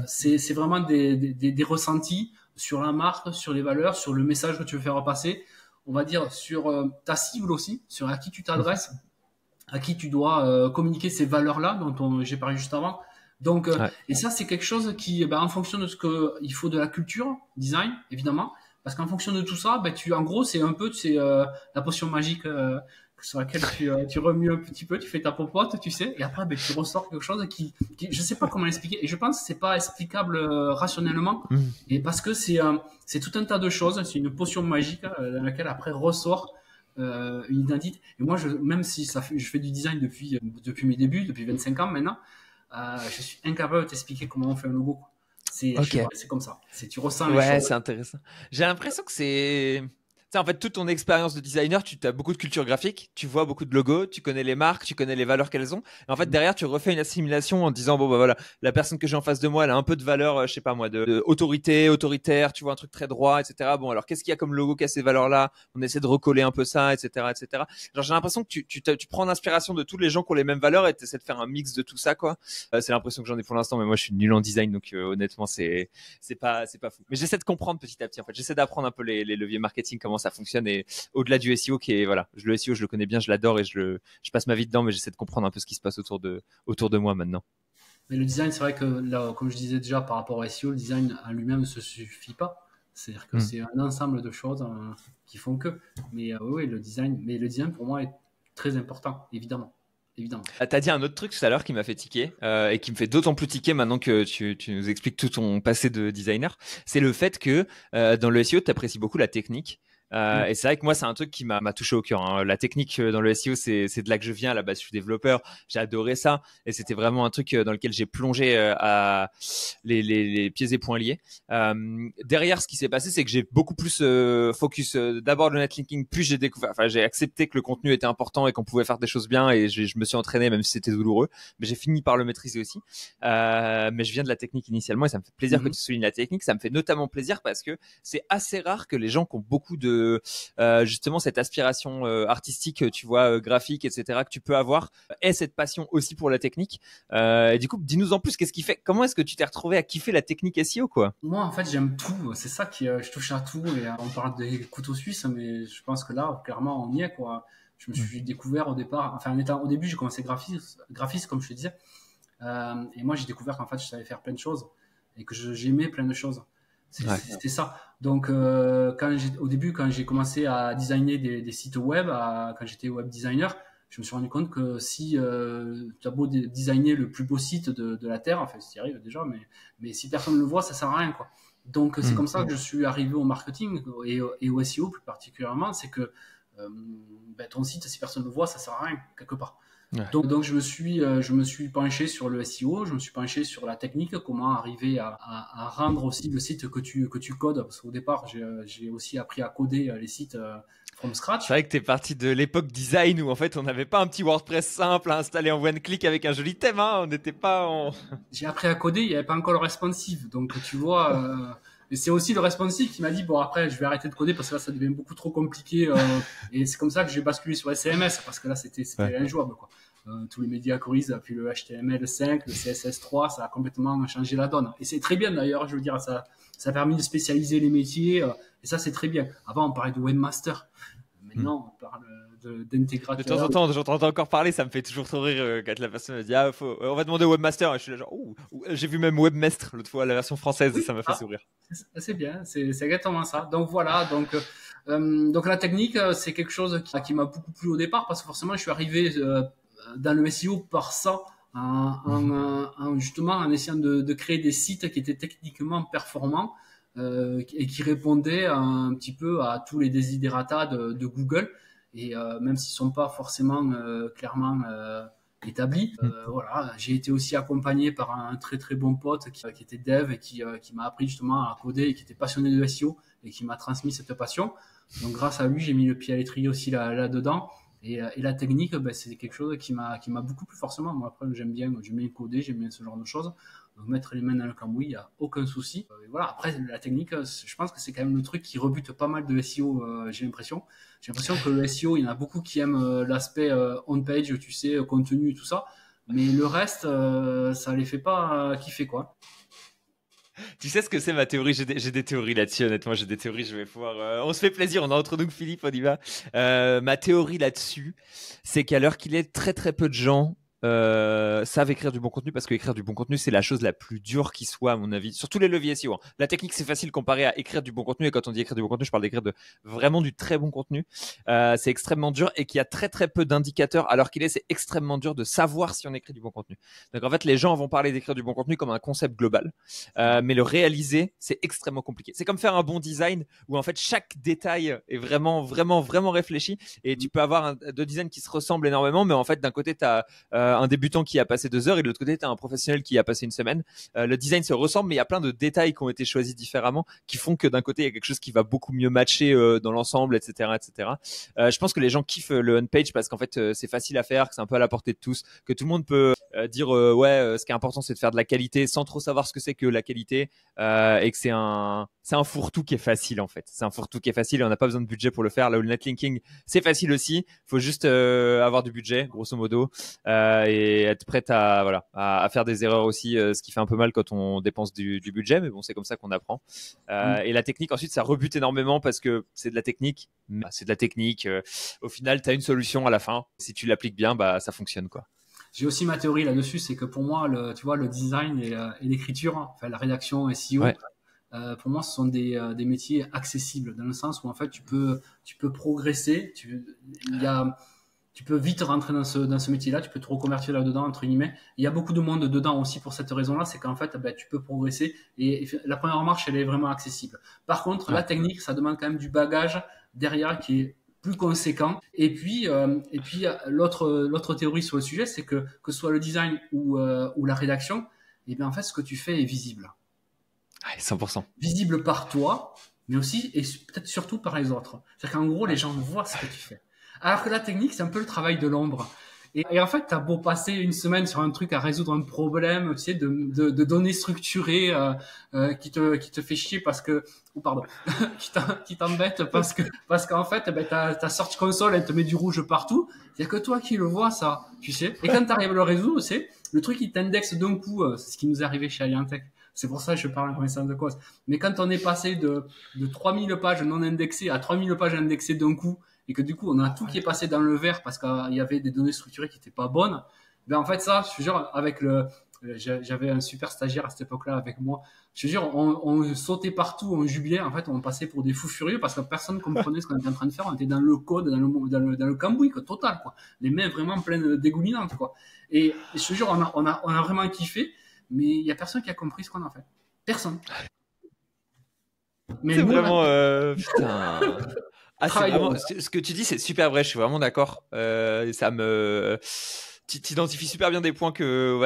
C'est vraiment des ressentis sur la marque, sur les valeurs, sur le message que tu veux faire passer. On va dire sur ta cible aussi, sur à qui tu t'adresses, à qui tu dois communiquer ces valeurs-là dont j'ai parlé juste avant. Donc, et ça, c'est quelque chose qui, en fonction de ce qu'il faut de la culture, design, évidemment, parce qu'en fonction de tout ça, en gros, c'est un peu la potion magique sur laquelle tu remues un petit peu, tu fais ta popote, tu sais, et après, tu ressors quelque chose qui je sais pas comment l'expliquer, et je pense que c'est pas explicable rationnellement, et parce que c'est tout un tas de choses, c'est une potion magique dans laquelle après ressort une identité. Et moi, même si je fais du design depuis mes débuts, depuis 25 ans maintenant, je suis incapable de t'expliquer comment on fait un logo. C'est comme ça. Tu ressens les choses. Ouais, c'est intéressant. J'ai l'impression que c'est sais, en fait, toute ton expérience de designer, tu as beaucoup de culture graphique, tu vois beaucoup de logos, tu connais les marques, tu connais les valeurs qu'elles ont. Et en fait, derrière, tu refais une assimilation en disant, bon, bah voilà, la personne que j'ai en face de moi, elle a un peu de valeur, je sais pas moi, de autorité, autoritaire, tu vois, un truc très droit, etc. Bon, alors, qu'est-ce qu'il y a comme logo qui a ces valeurs-là? On essaie de recoller un peu ça, etc., etc. Genre, j'ai l'impression que tu prends l'inspiration de tous les gens qui ont les mêmes valeurs et tu essaies de faire un mix de tout ça, quoi. C'est l'impression que j'en ai pour l'instant, mais moi, je suis nul en design, donc honnêtement, c'est pas fou. Mais j'essaie de comprendre petit à petit, en fait. J'essaie d'apprendre un peu les leviers marketing, comment ça fonctionne, et au-delà du SEO qui est, voilà, le SEO, je le connais bien, je l'adore et je passe ma vie dedans, mais j'essaie de comprendre un peu ce qui se passe autour de moi maintenant. Mais le design, c'est vrai que là, comme je disais déjà par rapport au SEO, le design en lui-même ne se suffit pas. C'est-à-dire que c'est un ensemble de choses qui font que. Mais oui, le design pour moi est très important, évidemment. Évidemment. T'as dit un autre truc tout à l'heure qui m'a fait tiquer et qui me fait d'autant plus tiquer maintenant que tu nous expliques tout ton passé de designer. C'est le fait que dans le SEO, tu apprécies beaucoup la technique. Et c'est vrai que moi, c'est un truc qui m'a touché au cœur, hein. La technique dans le SEO, c'est de là que je viens. À la base, je suis développeur. J'ai adoré ça. Et c'était vraiment un truc dans lequel j'ai plongé à les pieds et poings liés. Derrière, ce qui s'est passé, c'est que j'ai beaucoup plus focus d'abord le netlinking, puis j'ai accepté que le contenu était important et qu'on pouvait faire des choses bien. Et je me suis entraîné, même si c'était douloureux. Mais j'ai fini par le maîtriser aussi. Mais je viens de la technique initialement et ça me fait plaisir que tu soulignes la technique. Ça me fait notamment plaisir parce que c'est assez rare que les gens qui ont beaucoup de justement cette aspiration artistique, tu vois, graphique, etc., que tu peux avoir, et cette passion aussi pour la technique. Et du coup, dis-nous en plus, qu'est-ce qui fait, comment est-ce que tu t'es retrouvé à kiffer la technique SEO, quoi? Moi, en fait, j'aime tout. C'est ça qui, je touche à tout. Et on parle des couteaux suisses, mais je pense que là, clairement, on y est, quoi. Je me suis découvert au départ, enfin, au début, j'ai commencé graphiste, comme je te disais. Et moi, j'ai découvert qu'en fait, je savais faire plein de choses et que j'aimais plein de choses. C'était ça. Donc, au début, quand j'ai commencé à designer des sites web, quand j'étais web designer, je me suis rendu compte que si tu as beau designer le plus beau site de la Terre, enfin, ça y arrive déjà, mais si personne ne le voit, ça sert à rien, quoi. Donc, c'est comme ça que je suis arrivé au marketing et au SEO plus particulièrement, c'est que ton site, si personne ne le voit, ça sert à rien, quelque part. Ouais. Donc je me suis penché sur le SEO, je me suis penché sur la technique, comment arriver à rendre aussi le site que tu codes, parce qu'au départ j'ai aussi appris à coder les sites from scratch. C'est vrai que t'es parti de l'époque design où en fait on n'avait pas un petit WordPress simple à installer en one click avec un joli thème, hein. On n'était pas en... J'ai appris à coder, il n'y avait pas encore le responsive, donc tu vois... Et c'est aussi le responsive qui m'a dit, bon, après, je vais arrêter de coder parce que là, ça devient beaucoup trop compliqué. Et c'est comme ça que j'ai basculé sur CMS parce que là, c'était injouable, quoi. Tous les médias corrigent, puis le HTML5, le CSS3, ça a complètement changé la donne. Et c'est très bien, d'ailleurs, je veux dire, ça a permis de spécialiser les métiers. Et ça, c'est très bien. Avant, on parlait de webmaster. Maintenant, on parle d'intégrateur. De temps en temps, j'entends encore parler, ça me fait toujours trop rire quand la personne me dit on va demander au webmaster. Et je suis là genre, j'ai vu même webmestre l'autre fois, la version française, et ça m'a fait sourire. C'est bien, c'est exactement ça. Donc voilà, donc la technique, c'est quelque chose qui m'a beaucoup plu au départ parce que forcément, je suis arrivé dans le SEO par ça, justement en essayant de créer des sites qui étaient techniquement performants. Et qui répondait un petit peu à tous les desiderata de Google et même s'ils sont pas forcément clairement établis, voilà, j'ai été aussi accompagné par un très très bon pote qui était dev et qui m'a appris justement à coder et qui était passionné de SEO et qui m'a transmis cette passion. Donc grâce à lui, j'ai mis le pied à l'étrier aussi là-dedans. Et la technique, c'est quelque chose qui m'a beaucoup plu forcément. Moi après, j'aime bien coder, j'aime bien ce genre de choses. Donc mettre les mains dans le cambouis, il n'y a aucun souci. Et voilà. Après, la technique, je pense que c'est quand même le truc qui rebute pas mal de SEO, j'ai l'impression. J'ai l'impression que le SEO, il y en a beaucoup qui aiment l'aspect on-page, tu sais, contenu et tout ça. Mais le reste, ça les fait pas kiffer, quoi. Tu sais ce que c'est ma théorie? J'ai des théories là-dessus, honnêtement. J'ai des théories, je vais pouvoir... On se fait plaisir, on est entre nous, Philippe, on y va. Ma théorie là-dessus, c'est qu'à l'heure qu'il est, très très peu de gens savent écrire du bon contenu parce que écrire du bon contenu c'est la chose la plus dure qui soit à mon avis sur tous les leviers SEO, hein. La technique c'est facile comparé à écrire du bon contenu et quand on dit écrire du bon contenu je parle d'écrire vraiment du très bon contenu. C'est extrêmement dur et qu'il y a très très peu d'indicateurs alors qu'il est c'est extrêmement dur de savoir si on écrit du bon contenu. Donc en fait les gens vont parler d'écrire du bon contenu comme un concept global mais le réaliser c'est extrêmement compliqué. C'est comme faire un bon design où en fait chaque détail est vraiment vraiment vraiment réfléchi et tu peux avoir deux designs qui se ressemblent énormément mais en fait d'un côté t'as un débutant qui a passé 2 heures et de l'autre côté, tu as un professionnel qui a passé une semaine. Le design se ressemble, mais il y a plein de détails qui ont été choisis différemment qui font que d'un côté, il y a quelque chose qui va beaucoup mieux matcher dans l'ensemble, etc., etc. Je pense que les gens kiffent le on-page parce qu'en fait, c'est facile à faire, que c'est un peu à la portée de tous, que tout le monde peut dire ce qui est important, c'est de faire de la qualité sans trop savoir ce que c'est que la qualité et que c'est un fourre-tout qui est facile en fait. C'est un fourre-tout qui est facile et on n'a pas besoin de budget pour le faire. Là où le netlinking, c'est facile aussi. Faut juste avoir du budget, grosso modo, et être prêt à faire des erreurs aussi, ce qui fait un peu mal quand on dépense du budget, mais bon, c'est comme ça qu'on apprend. Et la technique, ensuite, ça rebute énormément parce que c'est de la technique. C'est de la technique. Au final, tu as une solution à la fin. Si tu l'appliques bien, bah ça fonctionne quoi. J'ai aussi ma théorie là-dessus, c'est que pour moi, le design et l'écriture, enfin la rédaction SEO, Ouais. pour moi, ce sont des métiers accessibles dans le sens où en fait tu peux progresser, tu peux vite rentrer dans ce métier-là, tu peux te reconvertir là-dedans entre guillemets. Il y a beaucoup de monde dedans aussi pour cette raison-là, c'est qu'en fait tu peux progresser et la première marche elle est vraiment accessible. Par contre, la technique, ça demande quand même du bagage derrière qui est plus conséquent. Et puis l'autre théorie sur le sujet, c'est que ce soit le design ou la rédaction, et bien en fait ce que tu fais est visible. Ouais, 100%. Visible par toi, mais aussi et peut-être surtout par les autres. C'est-à-dire qu'en gros les gens voient ce que tu fais. Alors que la technique, c'est un peu le travail de l'ombre. Et en fait, t'as beau passer une semaine sur un truc à résoudre un problème, tu sais, de données structurées qui te fait chier parce que, ou pardon, qui t'embête parce qu'en fait, ta Search Console, elle te met du rouge partout. Il y a que toi qui le vois ça, tu sais. Et quand t'arrives à le résoudre, c'est le truc qui t'indexe d'un coup. C'est ce qui nous est arrivé chez Aliantech. C'est pour ça que je parle en connaissance de cause. Mais quand on est passé de 3000 pages non indexées à 3000 pages indexées d'un coup, et que du coup, on a tout qui est passé dans le vert parce qu'il y avait des données structurées qui n'étaient pas bonnes, ben en fait, ça, je te jure, j'avais un super stagiaire à cette époque-là avec moi. Je te jure, on sautait partout, on jubilait. En fait, on passait pour des fous furieux parce que personne comprenait ce qu'on était en train de faire. On était dans le code, dans le cambouis, quoi, total, quoi. Les mains vraiment pleines dégoulinantes, quoi. Et je te jure, on a vraiment kiffé, mais il y a personne qui a compris ce qu'on a fait. Personne. Mais c'est nous, vraiment, putain. Ah, c'est vraiment, ce que tu dis, c'est super vrai. Je suis vraiment d'accord. Ça me, t'identifies super bien des points que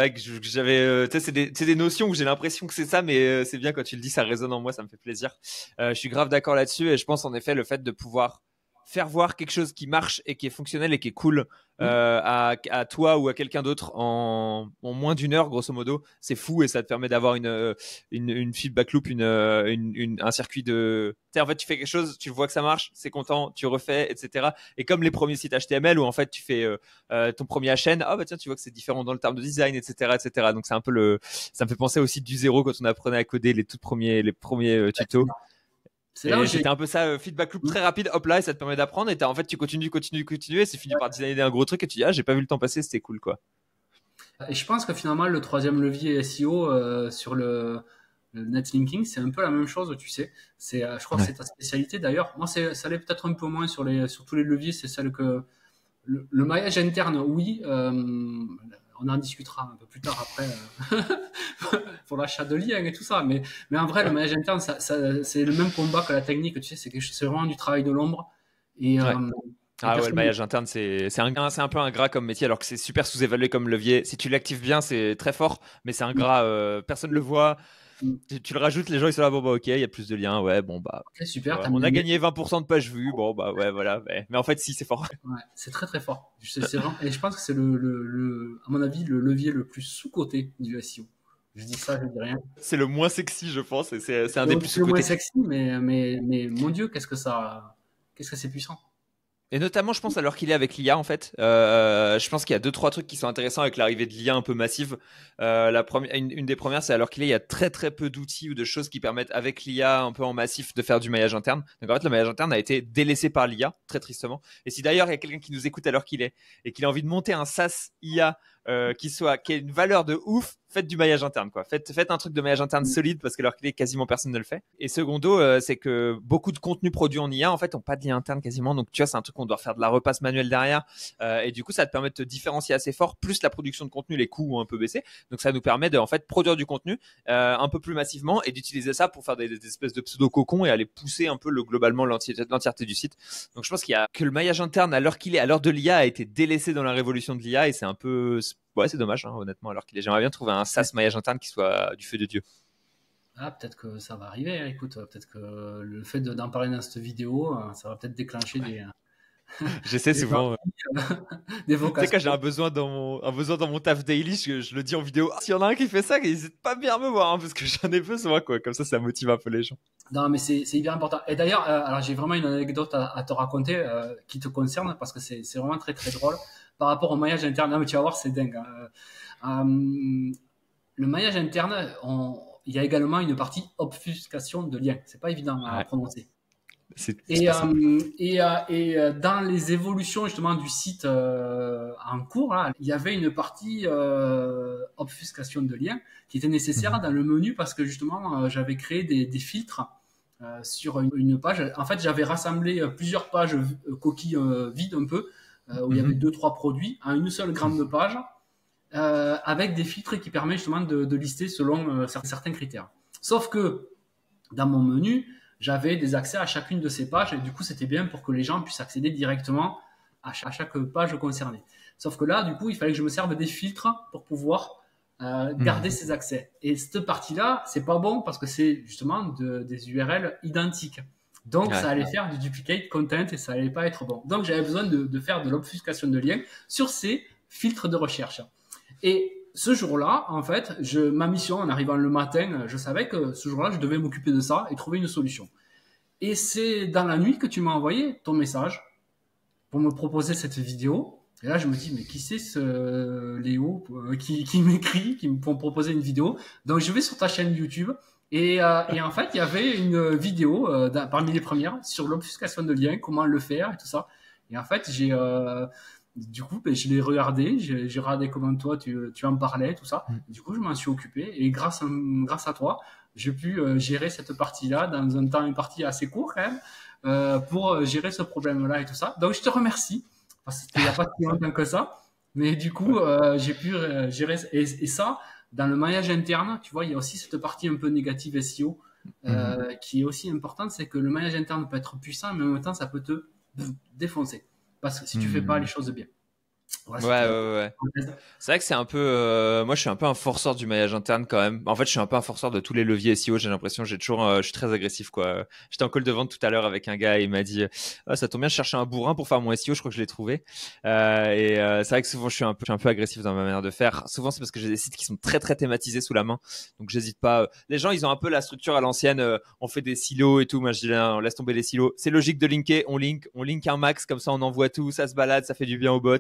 j'avais. Tu sais, c'est des notions où j'ai l'impression que c'est ça, mais c'est bien quand tu le dis, ça résonne en moi, ça me fait plaisir. Je suis grave d'accord là-dessus et je pense en effet le fait de pouvoir faire voir quelque chose qui marche et qui est fonctionnel et qui est cool à toi ou à quelqu'un d'autre en moins d'une heure grosso modo, c'est fou et ça te permet d'avoir une feedback loop, un circuit de, tu sais, en fait tu fais quelque chose, tu vois que ça marche, c'est content, tu refais, etc. Et comme les premiers sites HTML où en fait tu fais ton premier HN, bah tiens, tu vois que c'est différent dans le terme de design, etc., etc. Donc c'est un peu ça me fait penser aussi du zéro quand on apprenait à coder les premiers tutos. C'était un peu ça, feedback loop très rapide, hop là, et ça te permet d'apprendre. Et en fait, tu continues, et c'est fini par designer un gros truc et tu dis, j'ai pas vu le temps passer, c'était cool, quoi. Et je pense que finalement, le troisième levier SEO sur le netlinking, c'est un peu la même chose, tu sais. Je crois que c'est ta spécialité d'ailleurs. Moi, ça allait peut-être un peu moins sur tous les leviers, c'est celle que le maillage interne, oui. On en discutera un peu plus tard après pour l'achat de liens et tout ça. Mais en vrai, le maillage interne, c'est le même combat que la technique. Tu sais, c'est vraiment du travail de l'ombre. Et le maillage interne, c'est un peu ingrat comme métier, alors que c'est super sous-évalué comme levier. Si tu l'actives bien, c'est très fort, mais c'est ingrat. Personne ne le voit. Tu le rajoutes, les gens ils sont là, ok, il y a plus de liens, okay, super, on a gagné 20% de pages vues, voilà, mais en fait si, c'est fort. Ouais, c'est très très fort. Et je pense que c'est à mon avis, le levier le plus sous-coté du SEO. Je dis ça, je dis rien. C'est le moins sexy, je pense, et c'est un des plus sous-cotés. C'est le moins sexy, mais mon Dieu, qu'est-ce que c'est puissant. Et notamment, je pense, alors qu'il est avec l'IA, en fait. Je pense qu'il y a 2-3 trucs qui sont intéressants avec l'arrivée de l'IA un peu massive. Une des premières, c'est alors qu'il y a très très peu d'outils ou de choses qui permettent, avec l'IA un peu en massif, de faire du maillage interne. Donc en fait, le maillage interne a été délaissé par l'IA, très tristement. Et si d'ailleurs il y a quelqu'un qui nous écoute alors qu'il est et qu'il a envie de monter un SaaS IA qui ait une valeur de ouf, faites du maillage interne, quoi. Faites un truc de maillage interne solide parce que alors qu'il est quasiment personne ne le fait. Et secondo, c'est que beaucoup de contenus produits en IA en fait ont pas de lien interne quasiment. Donc tu vois, c'est un truc qu'on doit faire de la repasse manuelle derrière. Et du coup, ça te permet de te différencier assez fort. Plus la production de contenu, les coûts ont un peu baissé. Donc ça nous permet de en fait produire du contenu un peu plus massivement et d'utiliser ça pour faire des espèces de pseudo cocons et aller pousser un peu globalement l'entièreté du site. Donc je pense qu'il y a que le maillage interne à l'heure qu'il est, à l'heure de l'IA, a été délaissé dans la révolution de l'IA et c'est un peu ouais, c'est dommage, hein, honnêtement, alors qu'il est. J'aimerais bien trouver un SaaS maillage interne qui soit du feu de Dieu. Ah, peut-être que ça va arriver. Hein. Écoute, peut-être que le fait d'en parler dans cette vidéo, ça va peut-être déclencher J'essaie des souvent. envies, des Tu sais, quand j'ai vocations. un besoin dans mon taf daily, je le dis en vidéo. Ah, s'il y en a un qui fait ça, n'hésite pas bien à me voir, hein, parce que j'en ai besoin, quoi. Comme ça motive un peu les gens. Non, mais c'est hyper important. Et d'ailleurs, alors j'ai vraiment une anecdote à te raconter qui te concerne parce que c'est vraiment très très drôle par rapport au maillage interne. Non, mais tu vas voir, c'est dingue. Hein. Le maillage interne, il y a également une partie obfuscation de liens. C'est pas évident à Ouais, prononcer. c'est pas simple. Dans les évolutions justement du site en cours, là, il y avait une partie obfuscation de liens qui était nécessaire dans le menu parce que justement j'avais créé des filtres sur une page. En fait, j'avais rassemblé plusieurs pages coquilles vides un peu où il y avait deux trois produits en une seule grande page avec des filtres qui permettent justement de lister selon certains critères. Sauf que dans mon menu, j'avais des accès à chacune de ces pages et du coup, c'était bien pour que les gens puissent accéder directement à chaque page concernée. Sauf que là, du coup, il fallait que je me serve des filtres pour pouvoir garder ces accès. Et cette partie-là, c'est pas bon parce que c'est justement des URL identiques. Donc, ça allait faire du duplicate content et ça allait pas être bon. Donc, j'avais besoin de faire de l'obfuscation de liens sur ces filtres de recherche. Et ce jour-là, en fait, ma mission, en arrivant le matin, je savais que ce jour-là, je devais m'occuper de ça et trouver une solution. Et c'est dans la nuit que tu m'as envoyé ton message pour me proposer cette vidéo. Et là, je me dis, mais qui c'est ce Léo qui m'écrit, qui me propose une vidéo. Donc, je vais sur ta chaîne YouTube. Et en fait, il y avait une vidéo parmi les premières sur l'obfuscation de liens, comment le faire et tout ça. Et en fait, du coup, je l'ai regardé, j'ai regardé comment toi tu en parlais, tout ça. Du coup, je m'en suis occupé et grâce à toi, j'ai pu gérer cette partie-là dans un temps imparti assez court quand même pour gérer ce problème-là et tout ça. Donc, je te remercie parce que c'était il n'y a pas si longtemps que ça. Mais du coup, j'ai pu gérer et ça dans le maillage interne. Tu vois, il y a aussi cette partie un peu négative SEO qui est aussi importante, c'est que le maillage interne peut être puissant, mais en même temps, ça peut te défoncer. Parce que si tu fais pas les choses bien. Voilà, Ouais. C'est vrai que c'est un peu. Moi, je suis un peu un forceur du maillage interne quand même. En fait, je suis un peu un forceur de tous les leviers SEO. J'ai l'impression, je suis très agressif, quoi. J'étais en call de vente tout à l'heure avec un gars et il m'a dit, ah, ça tombe bien, je cherchais un bourrin pour faire mon SEO. Je crois que je l'ai trouvé. C'est vrai que souvent, je suis un peu agressif dans ma manière de faire. Souvent, c'est parce que j'ai des sites qui sont très très thématisés sous la main. Donc, j'hésite pas. Les gens, ils ont un peu la structure à l'ancienne. On fait des silos et tout. Moi, je dis, là, on laisse tomber les silos. C'est logique de linker. On link un max comme ça, on envoie tout. Ça se balade, ça fait du bien au bot.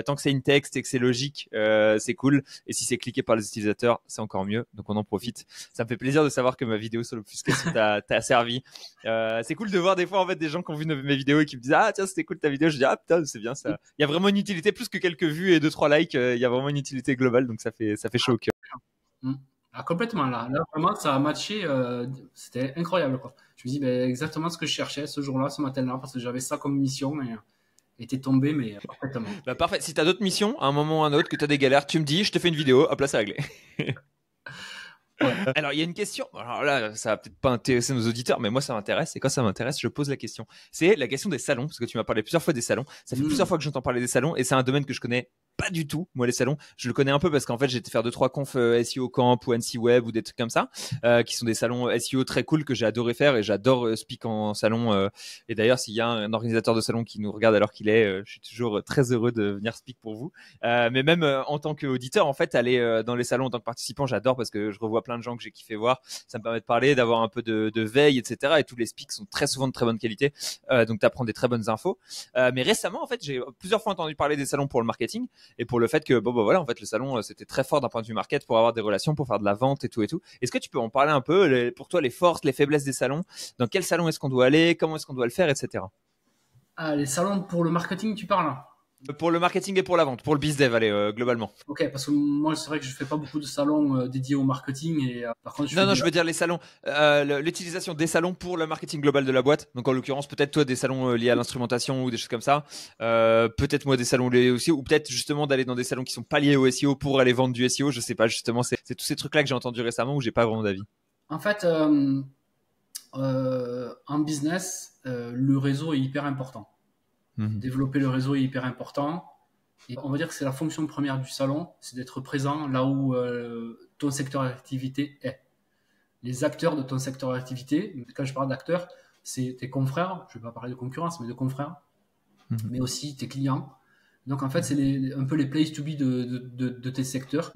Tant que c'est une texte et que c'est logique, c'est cool. Et si c'est cliqué par les utilisateurs, c'est encore mieux. Donc on en profite. Ça me fait plaisir de savoir que ma vidéo sur l'obfuscation t'a servi. C'est cool de voir des fois en fait des gens qui ont vu mes vidéos et qui me disent ah tiens c'était cool ta vidéo. Je dis ah putain c'est bien ça. Il y a vraiment une utilité plus que quelques vues et 2-3 likes. Il y a vraiment une utilité globale donc ça fait chaud au cœur. Ah, complètement là vraiment ça a matché. C'était incroyable quoi. Je me dis ben, exactement ce que je cherchais ce jour-là, ce matin-là parce que j'avais ça comme mission et t'es tombé mais parfaitement. Bah parfait. Si t'as d'autres missions, à un moment ou à un autre, que t'as des galères, tu me dis, je te fais une vidéo, hop là, c'est réglé. Ouais. Alors, il y a une question. Alors là, ça va peut-être pas intéresser nos auditeurs, mais moi, ça m'intéresse. Et quand ça m'intéresse, je pose la question. C'est la question des salons, parce que tu m'as parlé plusieurs fois des salons. Ça fait plusieurs fois que j'entends parler des salons, et c'est un domaine que je connais pas du tout. Moi, les salons, je le connais un peu parce qu'en fait, j'ai été faire 2-3 confs SEO Camp ou NC Web ou des trucs comme ça, qui sont des salons SEO très cool que j'ai adoré faire et j'adore speak en salon. Et d'ailleurs, s'il y a un organisateur de salon qui nous regarde alors qu'il est, je suis toujours très heureux de venir speak pour vous. Mais même en tant qu'auditeur, en fait, aller dans les salons en tant que participant, j'adore parce que je revois plein de gens que j'ai kiffé voir. Ça me permet de parler, d'avoir un peu de veille, etc. Et tous les speaks sont très souvent de très bonne qualité. Donc, tu apprends des très bonnes infos. Mais récemment, en fait, j'ai plusieurs fois entendu parler des salons pour le marketing et pour le fait que, bon, bah voilà, en fait, le salon, c'était très fort d'un point de vue market pour avoir des relations, pour faire de la vente et tout et tout. Est-ce que tu peux en parler un peu, pour toi, les forces, les faiblesses des salons? Dans quel salon est-ce qu'on doit aller? Comment est-ce qu'on doit le faire, etc. Ah, les salons pour le marketing, tu parles? Pour le marketing et pour la vente, pour le bizdev, allez, globalement. Ok, parce que moi, c'est vrai que je fais pas beaucoup de salons dédiés au marketing et par contre, Non, je veux dire les salons, l'utilisation des salons pour le marketing global de la boîte. Donc en l'occurrence, peut-être toi des salons liés à l'instrumentation ou des choses comme ça. Peut-être moi des salons liés aussi, ou peut-être justement d'aller dans des salons qui sont pas liés au SEO pour aller vendre du SEO. Je sais pas, justement, c'est tous ces trucs-là que j'ai entendu récemment où j'ai pas vraiment d'avis. En fait, en business, le réseau est hyper important. Développer le réseau est hyper important. Et on va dire que c'est la fonction première du salon, c'est d'être présent là où ton secteur d'activité est. Les acteurs de ton secteur d'activité, quand je parle d'acteurs, c'est tes confrères, je ne vais pas parler de concurrence, mais de confrères, mais aussi tes clients. Donc en fait, c'est un peu les places to be de tes secteurs.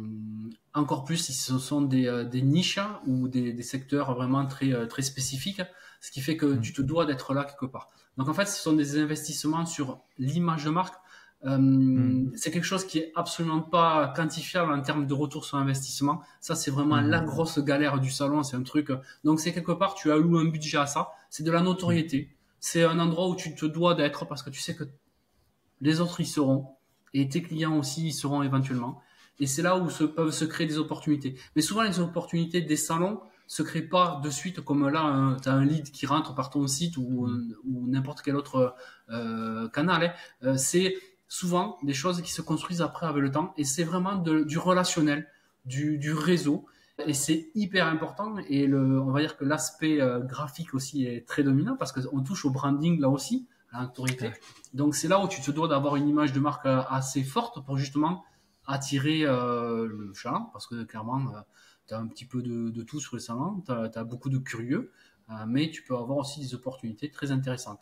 Encore plus si ce sont des niches ou des secteurs vraiment très spécifiques, ce qui fait que tu te dois d'être là quelque part. Donc en fait, ce sont des investissements sur l'image de marque. C'est quelque chose qui est absolument pas quantifiable en termes de retour sur investissement. Ça, c'est vraiment la grosse galère du salon. C'est un truc. Donc c'est quelque part, tu alloues un budget à ça. C'est de la notoriété. C'est un endroit où tu te dois d'être parce que tu sais que les autres y seront et tes clients aussi y seront éventuellement. Et c'est là où peuvent se créer des opportunités. Mais souvent, les opportunités des salons se créent pas de suite comme là, tu as un lead qui rentre par ton site ou n'importe quel autre canal. C'est souvent des choses qui se construisent après avec le temps et c'est vraiment du relationnel, du réseau. Et c'est hyper important et on va dire que l'aspect graphique aussi est très dominant parce qu'on touche au branding là aussi, à l'autorité. Donc c'est là où tu te dois d'avoir une image de marque assez forte pour justement attirer le chaland parce que clairement tu as un petit peu de tout sur les salons, tu as beaucoup de curieux, mais tu peux avoir aussi des opportunités très intéressantes.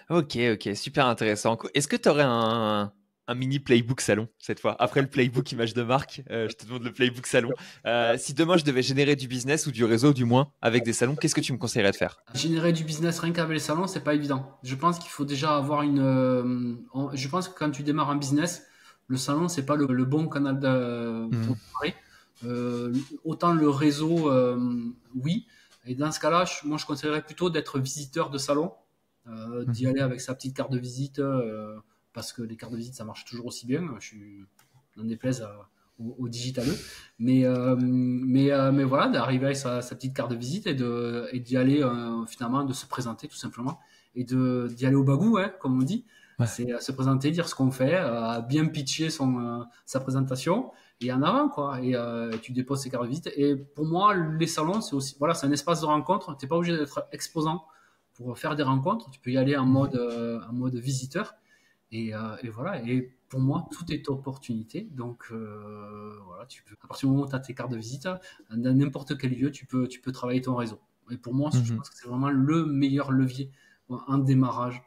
Ok, super intéressant. Est-ce que tu aurais un mini playbook salon cette fois? Après le playbook image de marque, je te demande le playbook salon. Si demain je devais générer du business ou du réseau du moins avec des salons, qu'est-ce que tu me conseillerais de faire? Générer du business rien qu'avec les salons, c'est pas évident. Je pense qu'il faut déjà avoir je pense que quand tu démarres un business, le salon c'est pas le bon canal pour démarrer. Autant le réseau, oui. Et dans ce cas-là, moi je conseillerais plutôt d'être visiteur de salon, d'y aller avec sa petite carte de visite, parce que les cartes de visite ça marche toujours aussi bien. Je suis n'en déplaise au digitaleux, mais voilà, d'arriver avec sa petite carte de visite et d'y aller finalement, de se présenter tout simplement et d'y aller au bagou, hein, comme on dit. C'est se présenter, dire ce qu'on fait, bien pitcher sa présentation et en avant quoi. Et tu déposes ses cartes de visite. Et pour moi, les salons c'est aussi c'est un espace de rencontre. T'es pas obligé d'être exposant pour faire des rencontres. Tu peux y aller en mode visiteur. Et voilà. Et pour moi, tout est opportunité. Donc voilà, à partir du moment où tu as tes cartes de visite, dans n'importe quel lieu, tu peux travailler ton réseau. Et pour moi, je pense que c'est vraiment le meilleur levier en démarrage.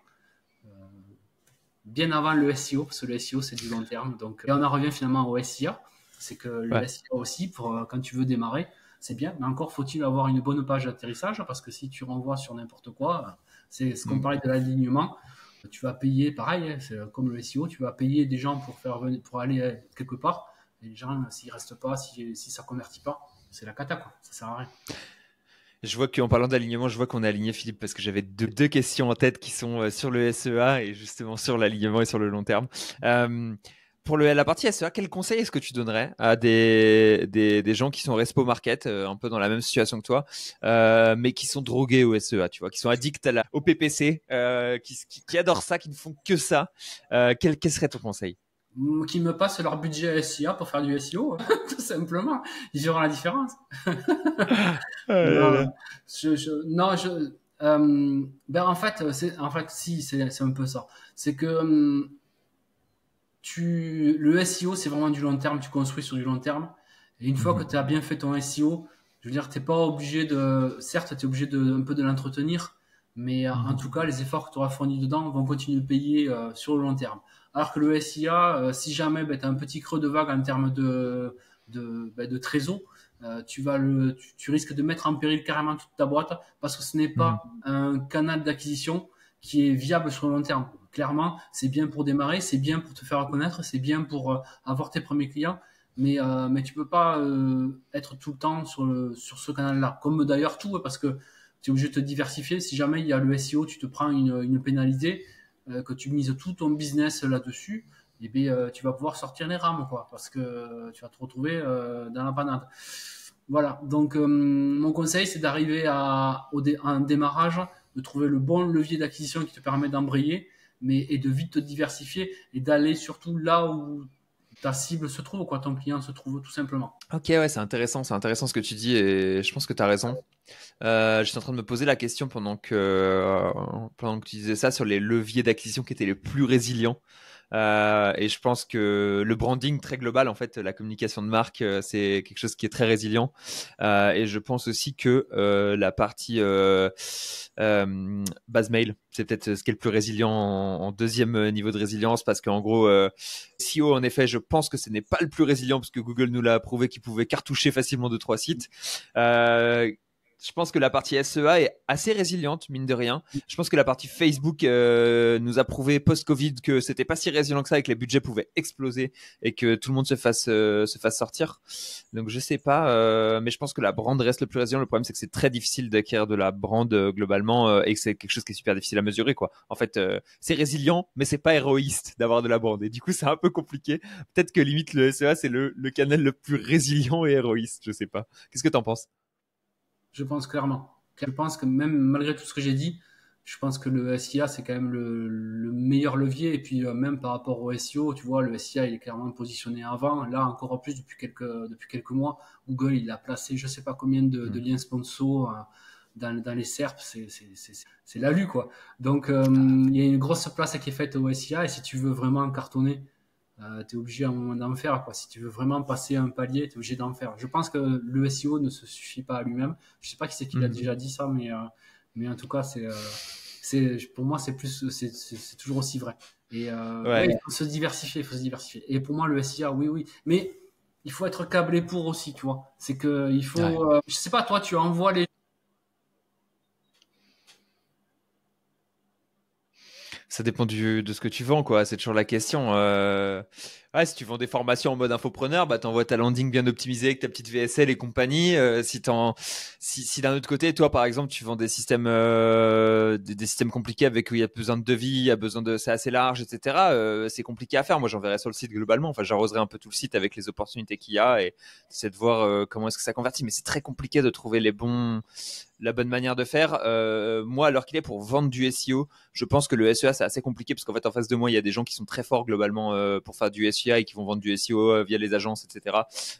Bien avant le SEO, parce que le SEO c'est du long terme. Donc, et on en revient finalement au SIA. C'est que le SEO aussi, quand tu veux démarrer, c'est bien. Mais encore faut-il avoir une bonne page d'atterrissage, parce que si tu renvoies sur n'importe quoi, c'est ce qu'on parlait de l'alignement. Tu vas payer, pareil, hein, c'est comme le SEO, tu vas payer des gens pour aller quelque part. Et les gens, s'ils restent pas, si ça convertit pas, c'est la cata, quoi. Ça sert à rien. Je vois qu'en parlant d'alignement, je vois qu'on a aligné Philippe parce que j'avais deux questions en tête qui sont sur le SEA et justement sur l'alignement et sur le long terme. Pour la partie SEA, quel conseil est-ce que tu donnerais à des gens qui sont respo market, un peu dans la même situation que toi, mais qui sont drogués au SEA, tu vois, qui sont addicts au PPC, qui adorent ça, qui ne font que ça. Quel serait ton conseil? Qui me passent leur budget SIA pour faire du SEO, tout simplement. Ils verront la différence. En fait, c'est un peu ça. C'est que le SEO, c'est vraiment du long terme. Tu construis sur du long terme. Et une fois que tu as bien fait ton SEO, je veux dire, t'es pas obligé certes, tu es obligé un peu de l'entretenir, mais en tout cas, les efforts que tu auras fournis dedans vont continuer de payer sur le long terme. Alors que le SIA, si jamais tu as un petit creux de vague en termes de trésor, tu risques de mettre en péril carrément toute ta boîte parce que ce n'est pas un canal d'acquisition qui est viable sur le long terme. Clairement, c'est bien pour démarrer, c'est bien pour te faire connaître, c'est bien pour avoir tes premiers clients, mais tu peux pas être tout le temps sur ce canal-là. Comme d'ailleurs tout, parce que tu es obligé de te diversifier. Si jamais il y a le SEO, tu te prends une pénalité, que tu mises tout ton business là-dessus, et bien, tu vas pouvoir sortir les rames, quoi, parce que tu vas te retrouver dans la panade. Voilà, donc mon conseil, c'est d'arriver à un démarrage, de trouver le bon levier d'acquisition qui te permet d'embrayer, et de vite te diversifier et d'aller surtout là où ta cible se trouve, quoi, ton client se trouve tout simplement. Ok, ouais, c'est intéressant ce que tu dis et je pense que tu as raison. J'étais en train de me poser la question pendant que tu disais ça sur les leviers d'acquisition qui étaient les plus résilients. Et je pense que le branding très global, en fait, la communication de marque, c'est quelque chose qui est très résilient. Et je pense aussi que la partie base mail, c'est peut-être ce qui est le plus résilient en deuxième niveau de résilience, parce qu'en gros, SEO, en effet, je pense que ce n'est pas le plus résilient, parce que Google nous l'a prouvé qu'il pouvait cartoucher facilement 2-3 sites. Je pense que la partie SEA est assez résiliente, mine de rien. Je pense que la partie Facebook nous a prouvé post-Covid que c'était pas si résilient que ça et que les budgets pouvaient exploser et que tout le monde se fasse sortir. Donc je sais pas, mais je pense que la brand reste le plus résilient. Le problème, c'est que c'est très difficile d'acquérir de la brand globalement et que c'est quelque chose qui est super difficile à mesurer, quoi. En fait, c'est résilient, mais c'est pas héroïste d'avoir de la brand. Et du coup, c'est un peu compliqué. Peut-être que limite le SEA, c'est le canal le plus résilient et héroïste. Je sais pas. Qu'est-ce que t'en penses? Je pense clairement. Je pense que même malgré tout ce que j'ai dit, je pense que le SIA, c'est quand même le meilleur levier. Et puis, même par rapport au SEO, tu vois, le SIA, il est clairement positionné avant. Là, encore plus, depuis quelques mois, Google, il a placé je sais pas combien de liens sponsors dans les SERP. C'est l'alu, quoi. Donc, il y a une grosse place qui est faite au SIA. Et si tu veux vraiment cartonner, tu es obligé à un moment d'en faire, quoi. Si tu veux vraiment passer un palier, tu es obligé d'en faire. Je pense que le SEO ne se suffit pas à lui-même. Je sais pas qui c'est qui l'a déjà dit ça, mais en tout cas, pour moi, c'est toujours aussi vrai. Et Ouais. il faut se diversifier, il faut se diversifier. Et pour moi, le SIA, oui, oui. Mais il faut être câblé pour aussi, tu vois. C'est que il faut, je sais pas, toi, tu envoies les. Ça dépend de ce que tu vends, quoi. C'est toujours la question. Ouais, si tu vends des formations en mode infopreneur, bah t'envoies ta landing bien optimisée avec ta petite VSL et compagnie. Si d'un autre côté, toi, par exemple, tu vends des systèmes, des systèmes compliqués avec où il y a besoin de devis, il y a besoin de, c'est assez large, etc. C'est compliqué à faire. Moi, j'enverrai sur le site globalement. Enfin, j'arroserai un peu tout le site avec les opportunités qu'il y a et c'est de voir comment est-ce que ça convertit. Mais c'est très compliqué de trouver la bonne manière de faire. Moi, alors qu'il est pour vendre du SEO, je pense que le SEA c'est assez compliqué parce qu'en fait en face de moi il y a des gens qui sont très forts globalement pour faire du SEA et qui vont vendre du SEO via les agences, etc.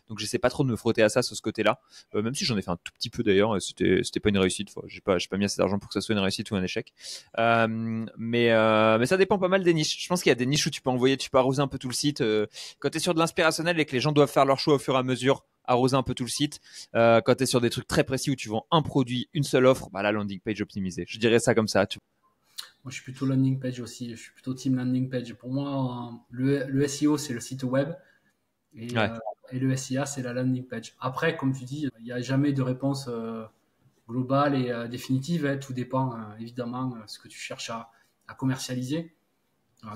Donc j'essaie pas trop de me frotter à ça sur ce côté-là, même si j'en ai fait un tout petit peu d'ailleurs. C'était pas une réussite. J'ai pas mis assez d'argent pour que ça soit une réussite ou un échec. Mais ça dépend pas mal des niches. Je pense qu'il y a des niches où tu peux arroser un peu tout le site. Quand tu es sur de l'inspirationnel et que les gens doivent faire leur choix au fur et à mesure, arroser un peu tout le site. Quand tu es sur des trucs très précis où tu vends un produit, une seule offre, bah la landing page optimisée. Je dirais ça comme ça. Moi, je suis plutôt landing page aussi. Je suis plutôt team landing page. Pour moi, le SEO, c'est le site web. Ouais. Et le SIA, c'est la landing page. Après, comme tu dis, il n'y a jamais de réponse globale et définitive. Hein. Tout dépend, évidemment, ce que tu cherches à commercialiser.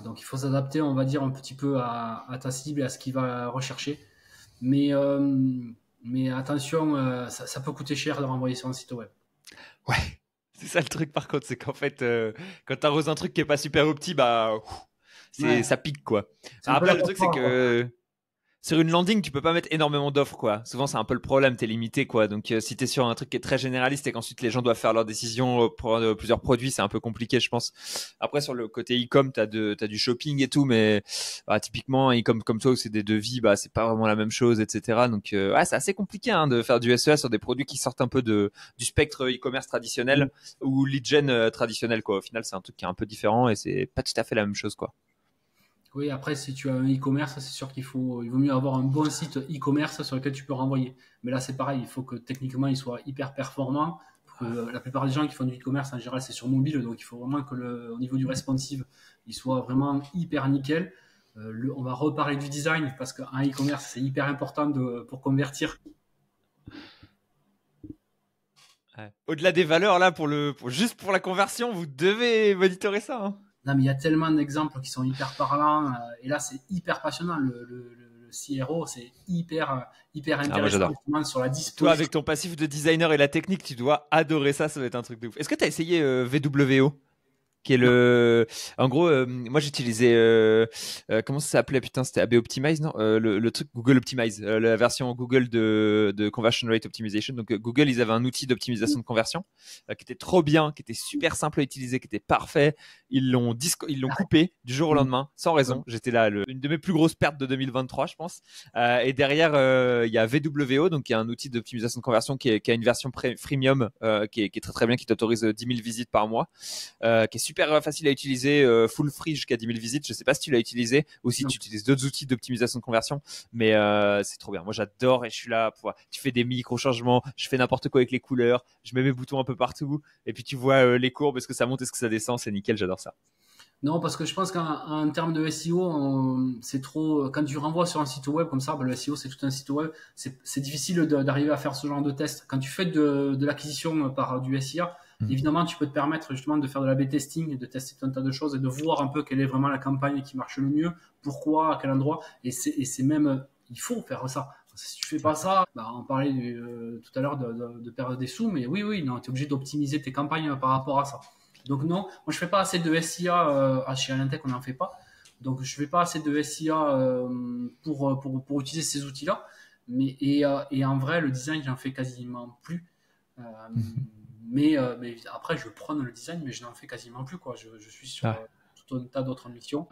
Donc, il faut s'adapter, on va dire, un petit peu à ta cible et à ce qu'il va rechercher. Mais attention, ça peut coûter cher de renvoyer sur un site web. Ouais. C'est ça le truc par contre, c'est qu'en fait, quand tu arroses un truc qui est pas super opti, bah, ça pique quoi. Après, le truc c'est que sur une landing, tu peux pas mettre énormément d'offres, quoi. Souvent, c'est un peu le problème, t'es limité, quoi. Donc, si t'es sur un truc qui est très généraliste et qu'ensuite les gens doivent faire leurs décisions pour plusieurs produits, c'est un peu compliqué, je pense. Après, sur le côté e-com, t'as du shopping et tout, mais typiquement, e-com comme toi, où c'est des devis, bah, c'est pas vraiment la même chose, etc. Donc, ouais, c'est assez compliqué hein, de faire du SEA sur des produits qui sortent un peu du spectre e-commerce traditionnel ou lead gen traditionnel, quoi. Au final, c'est un truc qui est un peu différent et c'est pas tout à fait la même chose, quoi. Oui, après, si tu as un e-commerce, c'est sûr il vaut mieux avoir un bon site e-commerce sur lequel tu peux renvoyer. Mais là, c'est pareil, il faut que techniquement, il soit hyper performant. La plupart des gens qui font du e-commerce, en général, c'est sur mobile, donc il faut vraiment que au niveau du responsive, il soit vraiment hyper nickel. On va reparler du design parce qu'un e-commerce, c'est hyper important pour convertir. Ouais. Au-delà des valeurs, là, juste pour la conversion, vous devez monitorer ça. Hein. Non, mais il y a tellement d'exemples qui sont hyper parlants. Et là, c'est hyper passionnant. Le CRO, c'est hyper intéressant sur la disposition. Toi, avec ton passif de designer et la technique, tu dois adorer ça. Ça va être un truc de ouf. Est-ce que tu as essayé VWO qui est en gros moi j'utilisais comment ça s'appelait, putain, c'était AB Optimize, non, le truc Google Optimize, la version Google de Conversion Rate Optimization. Donc Google, ils avaient un outil d'optimisation de conversion qui était trop bien, qui était super simple à utiliser, qui était parfait. Ils l'ont coupé du jour au lendemain sans raison. J'étais là, une de mes plus grosses pertes de 2023, je pense. Et derrière il y a VWO, donc qui est un outil d'optimisation de conversion qui a une version freemium qui est très très bien, qui t'autorise 10 000 visites par mois, qui est super facile à utiliser, full free jusqu'à 10 000 visites. Je sais pas si tu l'as utilisé ou si tu utilises d'autres outils d'optimisation de conversion, mais c'est trop bien. Moi, j'adore et je suis là pour. Tu fais des micro-changements, je fais n'importe quoi avec les couleurs, je mets mes boutons un peu partout et puis tu vois les courbes, est-ce que ça monte, est-ce que ça descend, c'est nickel, j'adore ça. Non, parce que je pense qu'en termes de SEO, c'est trop. Quand tu renvoies sur un site web comme ça, le SEO c'est tout un site web. C'est difficile d'arriver à faire ce genre de test. Quand tu fais de l'acquisition par du SIA, évidemment, tu peux te permettre justement de faire de l'A/B testing et de tester tout un tas de choses et de voir un peu quelle est vraiment la campagne qui marche le mieux, pourquoi, à quel endroit. Et c'est même, il faut faire ça. Si tu fais pas ça, on parlait tout à l'heure de perdre des sous, mais oui, non, tu es obligé d'optimiser tes campagnes par rapport à ça. Donc non, moi je fais pas assez de SIA chez Alentech, on n'en fait pas. Donc je fais pas assez de SIA pour utiliser ces outils-là. Et en vrai, le design, j'en fais quasiment plus. Mais après, je prône le design, mais je n'en fais quasiment plus, quoi. Je suis sur tout un tas d'autres missions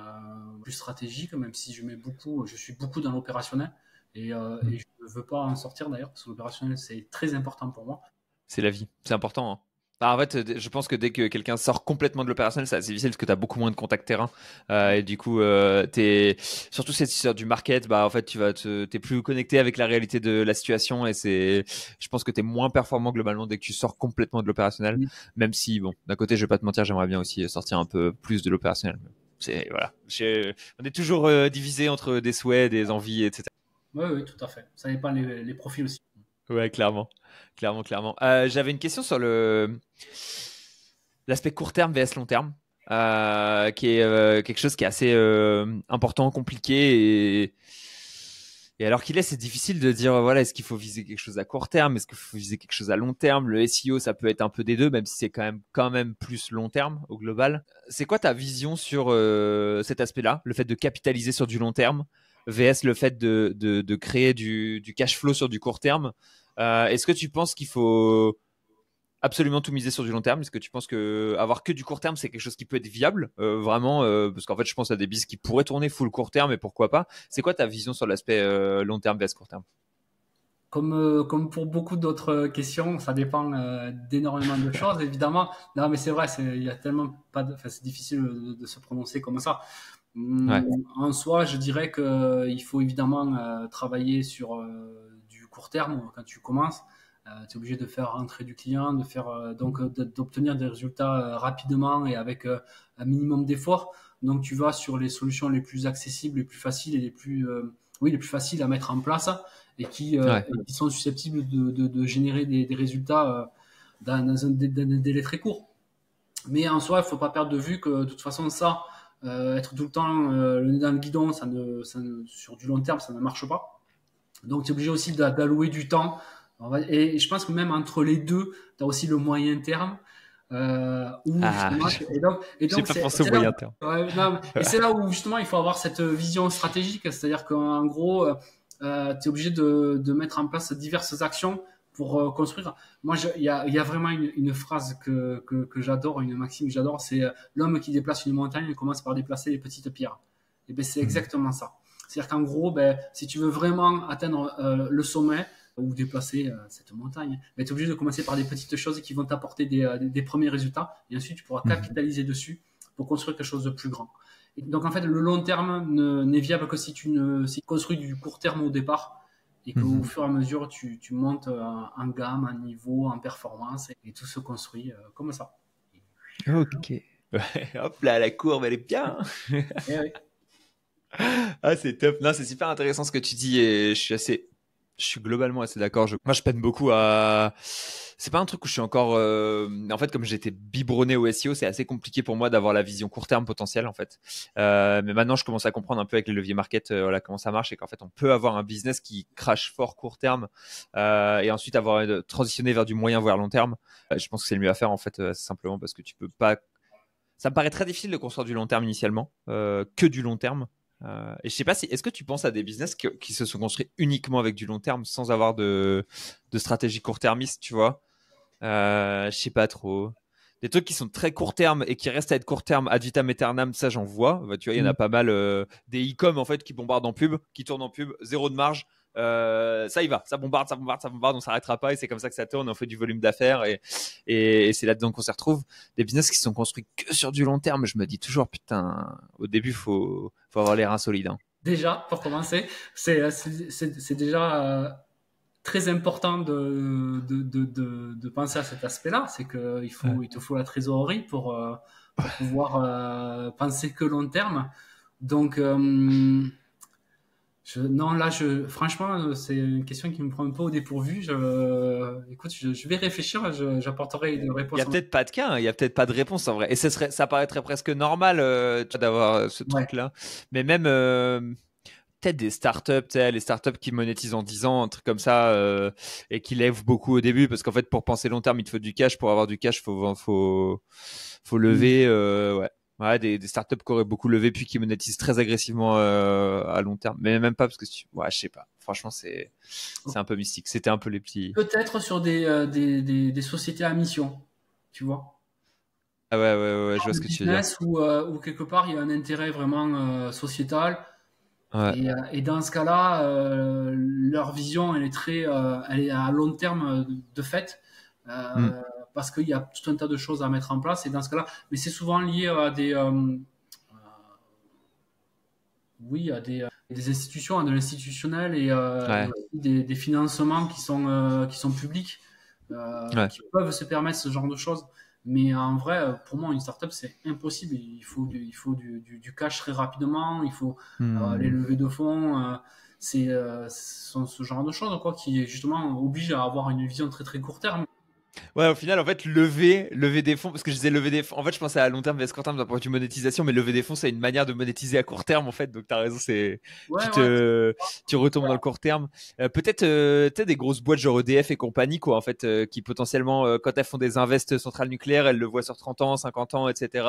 plus stratégiques, même si je suis beaucoup dans l'opérationnel. Et je ne veux pas en sortir d'ailleurs, parce que l'opérationnel, c'est très important pour moi. C'est la vie, c'est important, hein. En fait, je pense que dès que quelqu'un sort complètement de l'opérationnel, c'est assez difficile parce que tu as beaucoup moins de contacts terrain. Et du coup, surtout si tu sors du market, en fait, t'es plus connecté avec la réalité de la situation et je pense que tu es moins performant globalement dès que tu sors complètement de l'opérationnel. Même si, bon, d'un côté, je vais pas te mentir, j'aimerais bien aussi sortir un peu plus de l'opérationnel. Voilà. On est toujours divisé entre des souhaits, des envies, etc. Oui, tout à fait. Ça dépend les profils aussi. Ouais, clairement. J'avais une question sur l'aspect court terme vs long terme, qui est quelque chose qui est assez important, compliqué et alors qu'il est, c'est difficile de dire voilà, est-ce qu'il faut viser quelque chose à court terme, est-ce qu'il faut viser quelque chose à long terme. Le SEO, ça peut être un peu des deux, même si c'est quand même plus long terme au global. C'est quoi ta vision sur cet aspect-là, le fait de capitaliser sur du long terme vs le fait de créer du cash flow sur du court terme? Est-ce que tu penses qu'il faut absolument tout miser sur du long terme? Est-ce que tu penses que avoir que du court terme, c'est quelque chose qui peut être viable vraiment parce qu'en fait, je pense à des business qui pourraient tourner full court terme et pourquoi pas. C'est quoi ta vision sur l'aspect long terme vs court terme? Comme pour beaucoup d'autres questions, ça dépend d'énormément de choses, évidemment. Non, mais c'est vrai, il y a tellement pas c'est difficile de se prononcer comme ça. Ouais. En soi, je dirais qu'il faut évidemment travailler sur du court terme quand tu commences. Tu es obligé de faire rentrer du client, d'obtenir des résultats rapidement et avec un minimum d'efforts. Donc tu vas sur les solutions les plus accessibles, les plus faciles et les plus faciles à mettre en place et qui sont susceptibles de générer des résultats dans un délai très court. Mais en soi, il ne faut pas perdre de vue que de toute façon être tout le temps le nez dans le guidon, sur du long terme, ça ne marche pas. Donc tu es obligé aussi d'allouer du temps. Et je pense que même entre les deux, tu as aussi le moyen terme. J'ai pas pensé au moyen terme. Et c'est là où justement il faut avoir cette vision stratégique, c'est-à-dire qu'en gros, tu es obligé de mettre en place diverses actions pour construire. Moi, il y a vraiment une phrase que j'adore, une maxime que j'adore, c'est l'homme qui déplace une montagne commence par déplacer les petites pierres. Et ben c'est exactement ça. C'est-à-dire qu'en gros, si tu veux vraiment atteindre le sommet ou déplacer cette montagne, tu es obligé de commencer par des petites choses qui vont t'apporter des premiers résultats et ensuite tu pourras capitaliser dessus pour construire quelque chose de plus grand. Et donc en fait, le long terme n'est viable que si tu construis du court terme au départ et qu'au fur et à mesure tu montes en gamme, en niveau, en performance et tout se construit comme ça. Ok. Hop là, la courbe, elle est bien. Ah, c'est top. Non, c'est super intéressant ce que tu dis et je suis globalement assez d'accord. Moi, je peine beaucoup à. C'est pas un truc où je suis encore. En fait, comme j'étais biberonné au SEO, c'est assez compliqué pour moi d'avoir la vision court terme potentielle, en fait. Mais maintenant, je commence à comprendre un peu avec les leviers market, comment ça marche et qu'en fait, on peut avoir un business qui crache fort court terme et ensuite transitionner vers du moyen voire long terme. Je pense que c'est le mieux à faire, en fait, simplement parce que tu peux pas. Ça me paraît très difficile de construire du long terme initialement, que du long terme. Et je sais pas est-ce que tu penses à des business qui se sont construits uniquement avec du long terme sans avoir de stratégie court-termiste, tu vois? Je sais pas trop. Des trucs qui sont très court terme et qui restent à être court terme ad vitam aeternam, ça j'en vois. Tu vois, il y en a pas mal des e-com en fait qui bombardent en pub, qui tournent en pub, zéro de marge. ça y va, ça bombarde, on s'arrêtera pas et c'est comme ça que ça tourne, on fait du volume d'affaires et c'est là-dedans qu'on s'y retrouve. Des business qui sont construits que sur du long terme, je me dis toujours, putain, au début, faut avoir les reins solides. Hein. Déjà, pour commencer, c'est déjà très important de penser à cet aspect-là. C'est qu'il il te faut la trésorerie pour pouvoir penser que long terme. Donc, franchement, c'est une question qui me prend un peu au dépourvu. Écoute, je vais réfléchir, j'apporterai une réponse. Il y a peut-être pas de cas, hein, il y a peut-être pas de réponse en vrai. Et ça paraîtrait presque normal d'avoir ce truc-là. Mais même peut-être des startups, les startups qui monétisent en 10 ans, un truc comme ça, et qui lèvent beaucoup au début, parce qu'en fait, pour penser long terme, il te faut du cash. Pour avoir du cash, faut lever, ouais. Ouais, des startups qui auraient beaucoup levé puis qui monétisent très agressivement à long terme. Mais même pas parce que ouais, je sais pas. Franchement, c'est un peu mystique. C'était un peu les petits. Peut-être sur des sociétés à mission, tu vois. Ah ouais, je vois ce que tu veux dire. Où quelque part il y a un intérêt vraiment sociétal. Ouais. Et dans ce cas-là, leur vision, elle est à long terme de fait. Parce qu'il y a tout un tas de choses à mettre en place et dans ce cas-là, mais c'est souvent lié à des institutions, à de l'institutionnel et des financements qui sont publics, qui peuvent se permettre ce genre de choses. Mais en vrai, pour moi, une startup, c'est impossible. Il faut du cash très rapidement. Il faut les levées de fonds. Ce genre de choses, quoi, qui justement oblige à avoir une vision très très court terme. Ouais, au final, en fait, lever des fonds, parce que je disais lever des fonds. En fait, je pensais à long terme, vs court terme d'un point de vue monétisation, mais lever des fonds, c'est une manière de monétiser à court terme, en fait. Donc, t'as raison, tu retombes dans le court terme. Peut-être des grosses boîtes genre EDF et compagnie, quoi, en fait, qui potentiellement, quand elles font des invests centrales nucléaires, elles le voient sur 30 ans, 50 ans, etc.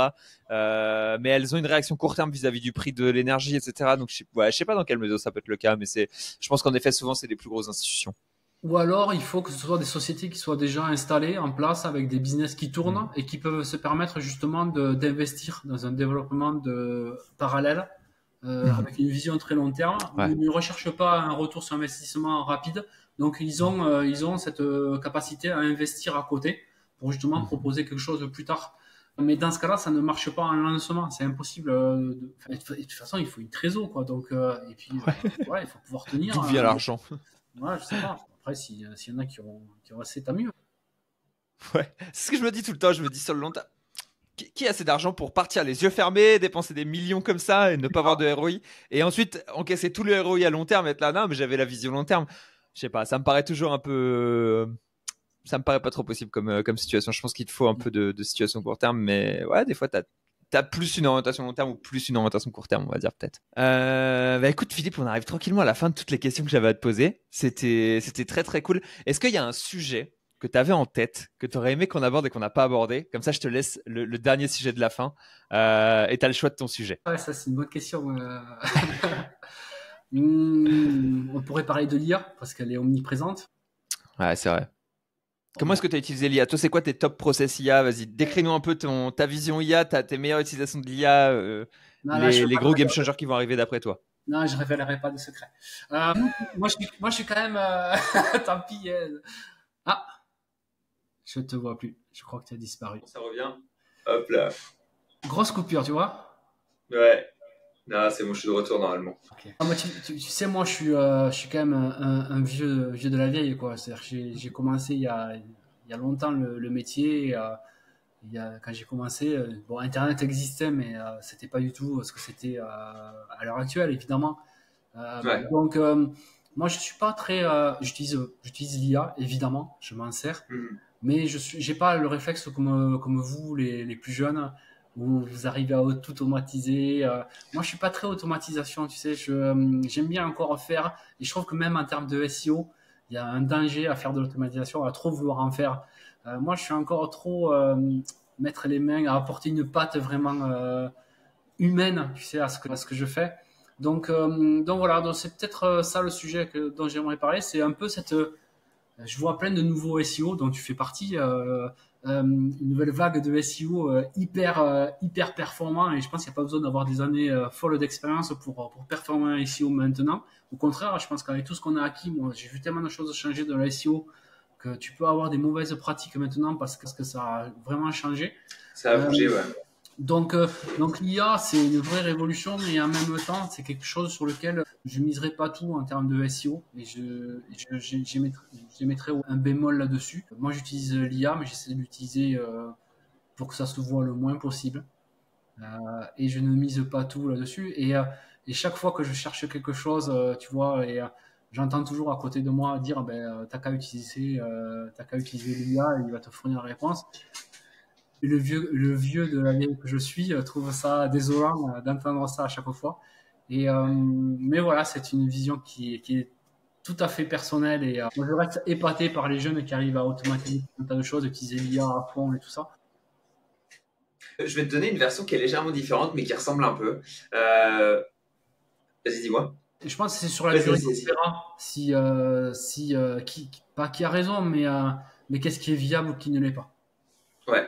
Mais elles ont une réaction court terme vis-à-vis du prix de l'énergie, etc. Donc, je sais pas dans quelle mesure ça peut être le cas, mais je pense qu'en effet, souvent, c'est des plus grosses institutions. Ou alors, il faut que ce soit des sociétés qui soient déjà installées en place avec des business qui tournent et qui peuvent se permettre justement d'investir dans un développement parallèle avec une vision très long terme. Ouais. Ils ne recherchent pas un retour sur investissement rapide. Donc, ils ont cette capacité à investir à côté pour justement proposer quelque chose plus tard. Mais dans ce cas-là, ça ne marche pas en lancement. C'est impossible. De toute façon, il faut une trésor, quoi. Donc, et puis, il faut pouvoir tenir. D'où vient l'argent? Ouais, je sais pas. Après, s'il y en a qui ont assez, tant mieux. Ouais, c'est ce que je me dis tout le temps. Je me dis sur le long terme, qui a assez d'argent pour partir les yeux fermés, dépenser des millions comme ça et ne pas avoir de ROI, et ensuite encaisser tout le ROI à long terme et être là, non, mais j'avais la vision long terme. Je sais pas, ça me paraît toujours un peu. Ça me paraît pas trop possible comme situation. Je pense qu'il te faut un peu de situation court terme, mais ouais, des fois, t'as plus une orientation long terme ou plus une orientation court terme, on va dire peut-être. Bah écoute Philippe, on arrive tranquillement à la fin de toutes les questions que j'avais à te poser. C'était très très cool. Est-ce qu'il y a un sujet que tu avais en tête, que tu aurais aimé qu'on aborde et qu'on n'a pas abordé? Comme ça, je te laisse le dernier sujet de la fin et tu as le choix de ton sujet. Ouais, ça c'est une bonne question. On pourrait parler de l'IA parce qu'elle est omniprésente. Ouais, c'est vrai. Comment est-ce que tu as utilisé l'IA? Toi, c'est quoi tes top process IA? Vas-y, décris-nous un peu ta vision IA, tes meilleures utilisations de l'IA, les gros game changers qui vont arriver d'après toi. Non, je révélerai pas de secret. Moi, je suis quand même... Tant pis. Ah, je te vois plus. Je crois que tu as disparu. Ça revient. Hop là. Grosse coupure, tu vois? Ouais. Non, c'est bon, je suis de retour normalement. Okay. Moi, tu sais, moi, je suis quand même un vieux de la vieille, quoi. C'est-à-dire que j'ai commencé il y a longtemps le métier. Quand j'ai commencé, bon, Internet existait, mais c'était pas du tout ce que c'était à l'heure actuelle, évidemment. Ouais. Donc, moi, je suis pas très. J'utilise l'IA, évidemment, je m'en sers, mais j'ai pas le réflexe comme vous, les plus jeunes, où vous arrivez à tout automatiser. Moi, je suis pas très automatisation, tu sais. J'aime bien encore faire, et je trouve que même en termes de SEO, il y a un danger à faire de l'automatisation, à trop vouloir en faire. Moi, je suis encore trop mettre les mains, à apporter une patte vraiment humaine, tu sais, à ce que je fais. Donc voilà, donc c'est peut-être ça le sujet dont j'aimerais parler. C'est un peu Je vois plein de nouveaux SEO dont tu fais partie. Une nouvelle vague de SEO hyper performant, et je pense qu'il n'y a pas besoin d'avoir des années folles d'expérience pour performer un SEO maintenant. Au contraire, je pense qu'avec tout ce qu'on a acquis, moi j'ai vu tellement de choses changer dans le SEO que tu peux avoir des mauvaises pratiques maintenant parce que ça a vraiment changé. Ça a bougé, ouais. Donc, donc l'IA, c'est une vraie révolution, mais en même temps, c'est quelque chose sur lequel je miserai pas tout en termes de SEO, et j'y mettrai un bémol là-dessus. Moi, j'utilise l'IA, mais j'essaie de l'utiliser pour que ça se voit le moins possible. Et je ne mise pas tout là-dessus. Et chaque fois que je cherche quelque chose, tu vois, j'entends toujours à côté de moi dire, t'as qu'à utiliser l'IA, et il va te fournir la réponse. Et le vieux de la vieille que je suis trouve ça désolant d'entendre ça à chaque fois. Mais voilà, c'est une vision qui est tout à fait personnelle, et moi je reste épaté par les jeunes qui arrivent à automatiser un tas de choses, utiliser l'IA à fond et tout ça. Je vais te donner une version qui est légèrement différente, mais qui ressemble un peu. Vas-y, dis-moi. Et je pense que c'est sur la durée qu'on verra pas qui a raison, mais qu'est-ce qui est viable ou qui ne l'est pas. Ouais.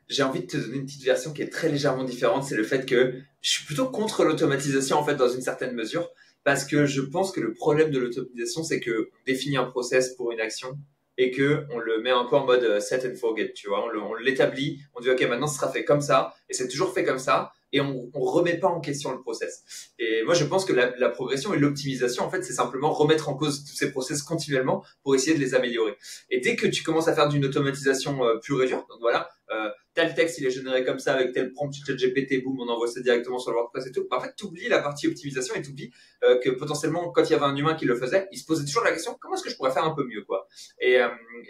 J'ai envie de te donner une petite version qui est très légèrement différente. C'est le fait que je suis plutôt contre l'automatisation, en fait, dans une certaine mesure, parce que je pense que le problème de l'automatisation, c'est que on définit un process pour une action et que on le met un peu en mode set and forget, tu vois. On l'établit, on dit ok, maintenant ce sera fait comme ça, et c'est toujours fait comme ça, et on remet pas en question le process. Et moi, je pense que la progression et l'optimisation, en fait, c'est simplement remettre en cause tous ces process continuellement pour essayer de les améliorer. Et dès que tu commences à faire d'une automatisation pure et dure, donc voilà, tel texte il est généré comme ça avec tel prompt ChatGPT, boum, on envoie ça directement sur le WordPress et tout. En fait, t'oublies la partie optimisation et t'oublies que potentiellement, quand il y avait un humain qui le faisait, il se posait toujours la question comment est-ce que je pourrais faire un peu mieux, quoi. Et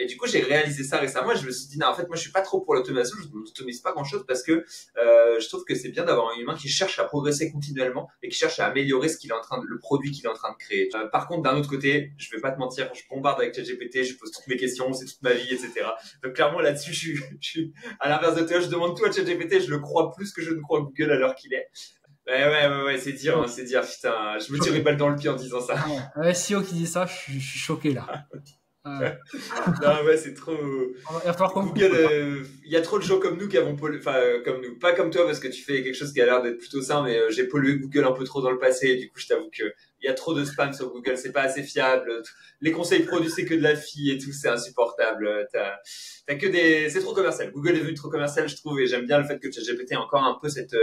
du coup, j'ai réalisé ça récemment. Et je me suis dit non, en fait, moi, je suis pas trop pour l'automation. Je n'automise pas grand-chose parce que je trouve que c'est bien d'avoir un humain qui cherche à progresser continuellement et qui cherche à améliorer le produit qu'il est en train de créer. Par contre, d'un autre côté, je vais pas te mentir, je bombarde avec ChatGPT, je pose toutes mes questions, c'est toute ma vie, etc. Donc clairement là-dessus, je suis à l'inverse de toi, je demande tout à ChatGPT, je le crois plus que je ne crois Google à l'heure qu'il est. Ouais, c'est dire, hein, c'est dire, putain, je me tire une balle dans le pied en disant ça. Ouais, SEO qui dit ça, je suis choqué là. Non, ouais, c'est trop. Google, il y a trop de gens comme nous qui avons pollué, enfin, comme nous, pas comme toi parce que tu fais quelque chose qui a l'air d'être plutôt sain, mais j'ai pollué Google un peu trop dans le passé, et du coup, je t'avoue que il y a trop de spam sur Google, c'est pas assez fiable. Les conseils produits, c'est que de la fille et tout, c'est insupportable. T'as que c'est trop commercial. Google est devenu trop commercial, je trouve, et j'aime bien le fait que ChatGPT a encore un peu cette,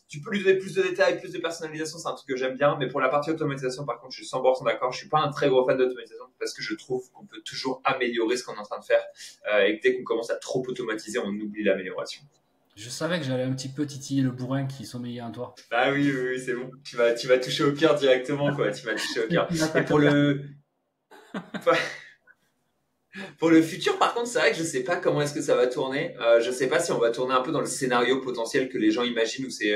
tu peux lui donner plus de détails, plus de personnalisation, c'est un truc que j'aime bien. Mais pour la partie automatisation, par contre, je suis 100% d'accord. Je suis pas un très gros fan d'automatisation parce que je trouve qu'on peut toujours améliorer ce qu'on est en train de faire. Et que dès qu'on commence à trop automatiser, on oublie l'amélioration. Je savais que j'allais un petit peu titiller le bourrin qui sommeillait en toi. Ah oui, c'est bon. Tu vas toucher au cœur directement, quoi. Tu vas toucher au cœur. Et pour le... Pour le futur, par contre, c'est vrai que je sais pas comment est-ce que ça va tourner. Je sais pas si on va tourner un peu dans le scénario potentiel que les gens imaginent, où c'est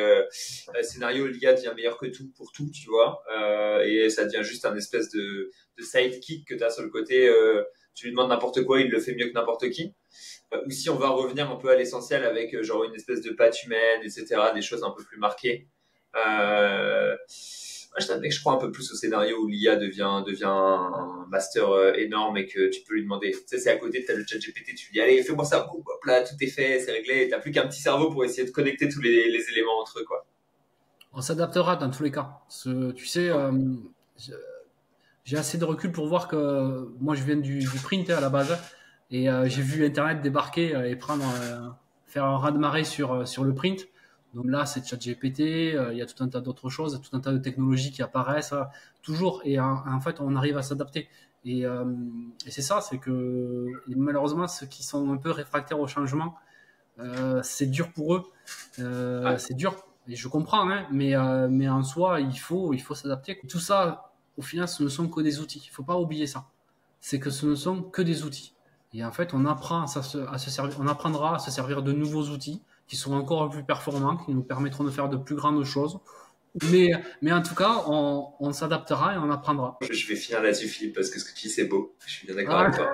scénario l'IA devient meilleur que tout pour tout, tu vois, et ça devient juste un espèce de sidekick que tu as sur le côté. Tu lui demandes n'importe quoi, il le fait mieux que n'importe qui. Ou si on va revenir un peu à l'essentiel avec genre une espèce de patte humaine, etc., des choses un peu plus marquées. Moi, je t'admets que je crois un peu plus au scénario où l'IA devient un master énorme et que tu peux lui demander, tu sais, c'est à côté, t'as le chat GPT, tu lui dis, allez, fais-moi ça, hop là, tout est fait, c'est réglé, et t'as plus qu'un petit cerveau pour essayer de connecter tous les éléments entre eux, quoi. On s'adaptera dans tous les cas. Tu sais, j'ai assez de recul pour voir que moi, je viens du print à la base, et j'ai vu Internet débarquer et faire un raz-de-marée sur le print. Donc là, c'est ChatGPT, il y a tout un tas d'autres choses, tout un tas de technologies qui apparaissent toujours. Et en fait, on arrive à s'adapter. Et c'est ça, c'est que malheureusement, ceux qui sont un peu réfractaires au changement, c'est dur pour eux. C'est dur. Et je comprends, hein, mais en soi, il faut s'adapter. Tout ça, au final, ce ne sont que des outils. Il ne faut pas oublier ça. C'est que ce ne sont que des outils. Et en fait, on apprendra à se servir de nouveaux outils qui seront encore plus performants, qui nous permettront de faire de plus grandes choses. Mais en tout cas, on s'adaptera et on apprendra. Je vais finir là-dessus, Philippe, parce que ce que tu dis, c'est beau. Je suis bien d'accord avec toi.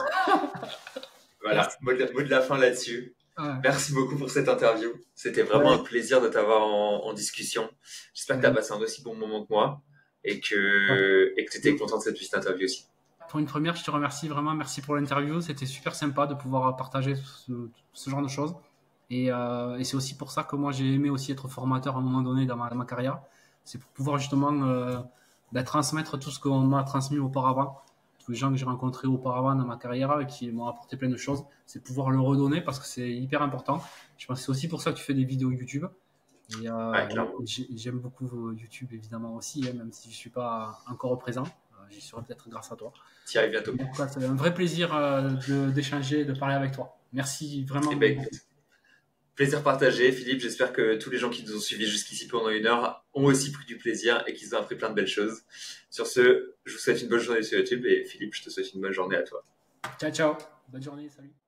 Voilà, mot de la fin là-dessus. Merci beaucoup pour cette interview. C'était vraiment un plaisir de t'avoir en discussion. J'espère que tu as passé un aussi bon moment que moi. Ouais. et que tu étais content de cette petite interview aussi. Pour une première, je te remercie vraiment. Merci pour l'interview. C'était super sympa de pouvoir partager ce genre de choses. Et c'est aussi pour ça que moi, j'ai aimé aussi être formateur à un moment donné dans ma carrière. C'est pour pouvoir justement transmettre tout ce qu'on m'a transmis auparavant. Tous les gens que j'ai rencontrés auparavant dans ma carrière et qui m'ont apporté plein de choses. C'est pouvoir le redonner parce que c'est hyper important. Je pense que c'est aussi pour ça que tu fais des vidéos YouTube. Ouais, clairement. J'aime beaucoup YouTube évidemment aussi, hein, même si je suis pas encore présent. J'y serai peut-être grâce à toi. Tu y arrives bientôt. En tout cas, c'est un vrai plaisir d'échanger, de parler avec toi. Merci vraiment. Eh ben, écoute, plaisir partagé, Philippe. J'espère que tous les gens qui nous ont suivis jusqu'ici pendant 1 heure ont aussi pris du plaisir et qu'ils ont appris plein de belles choses. Sur ce, je vous souhaite une bonne journée sur YouTube et Philippe, je te souhaite une bonne journée à toi. Ciao, ciao. Bonne journée. Salut.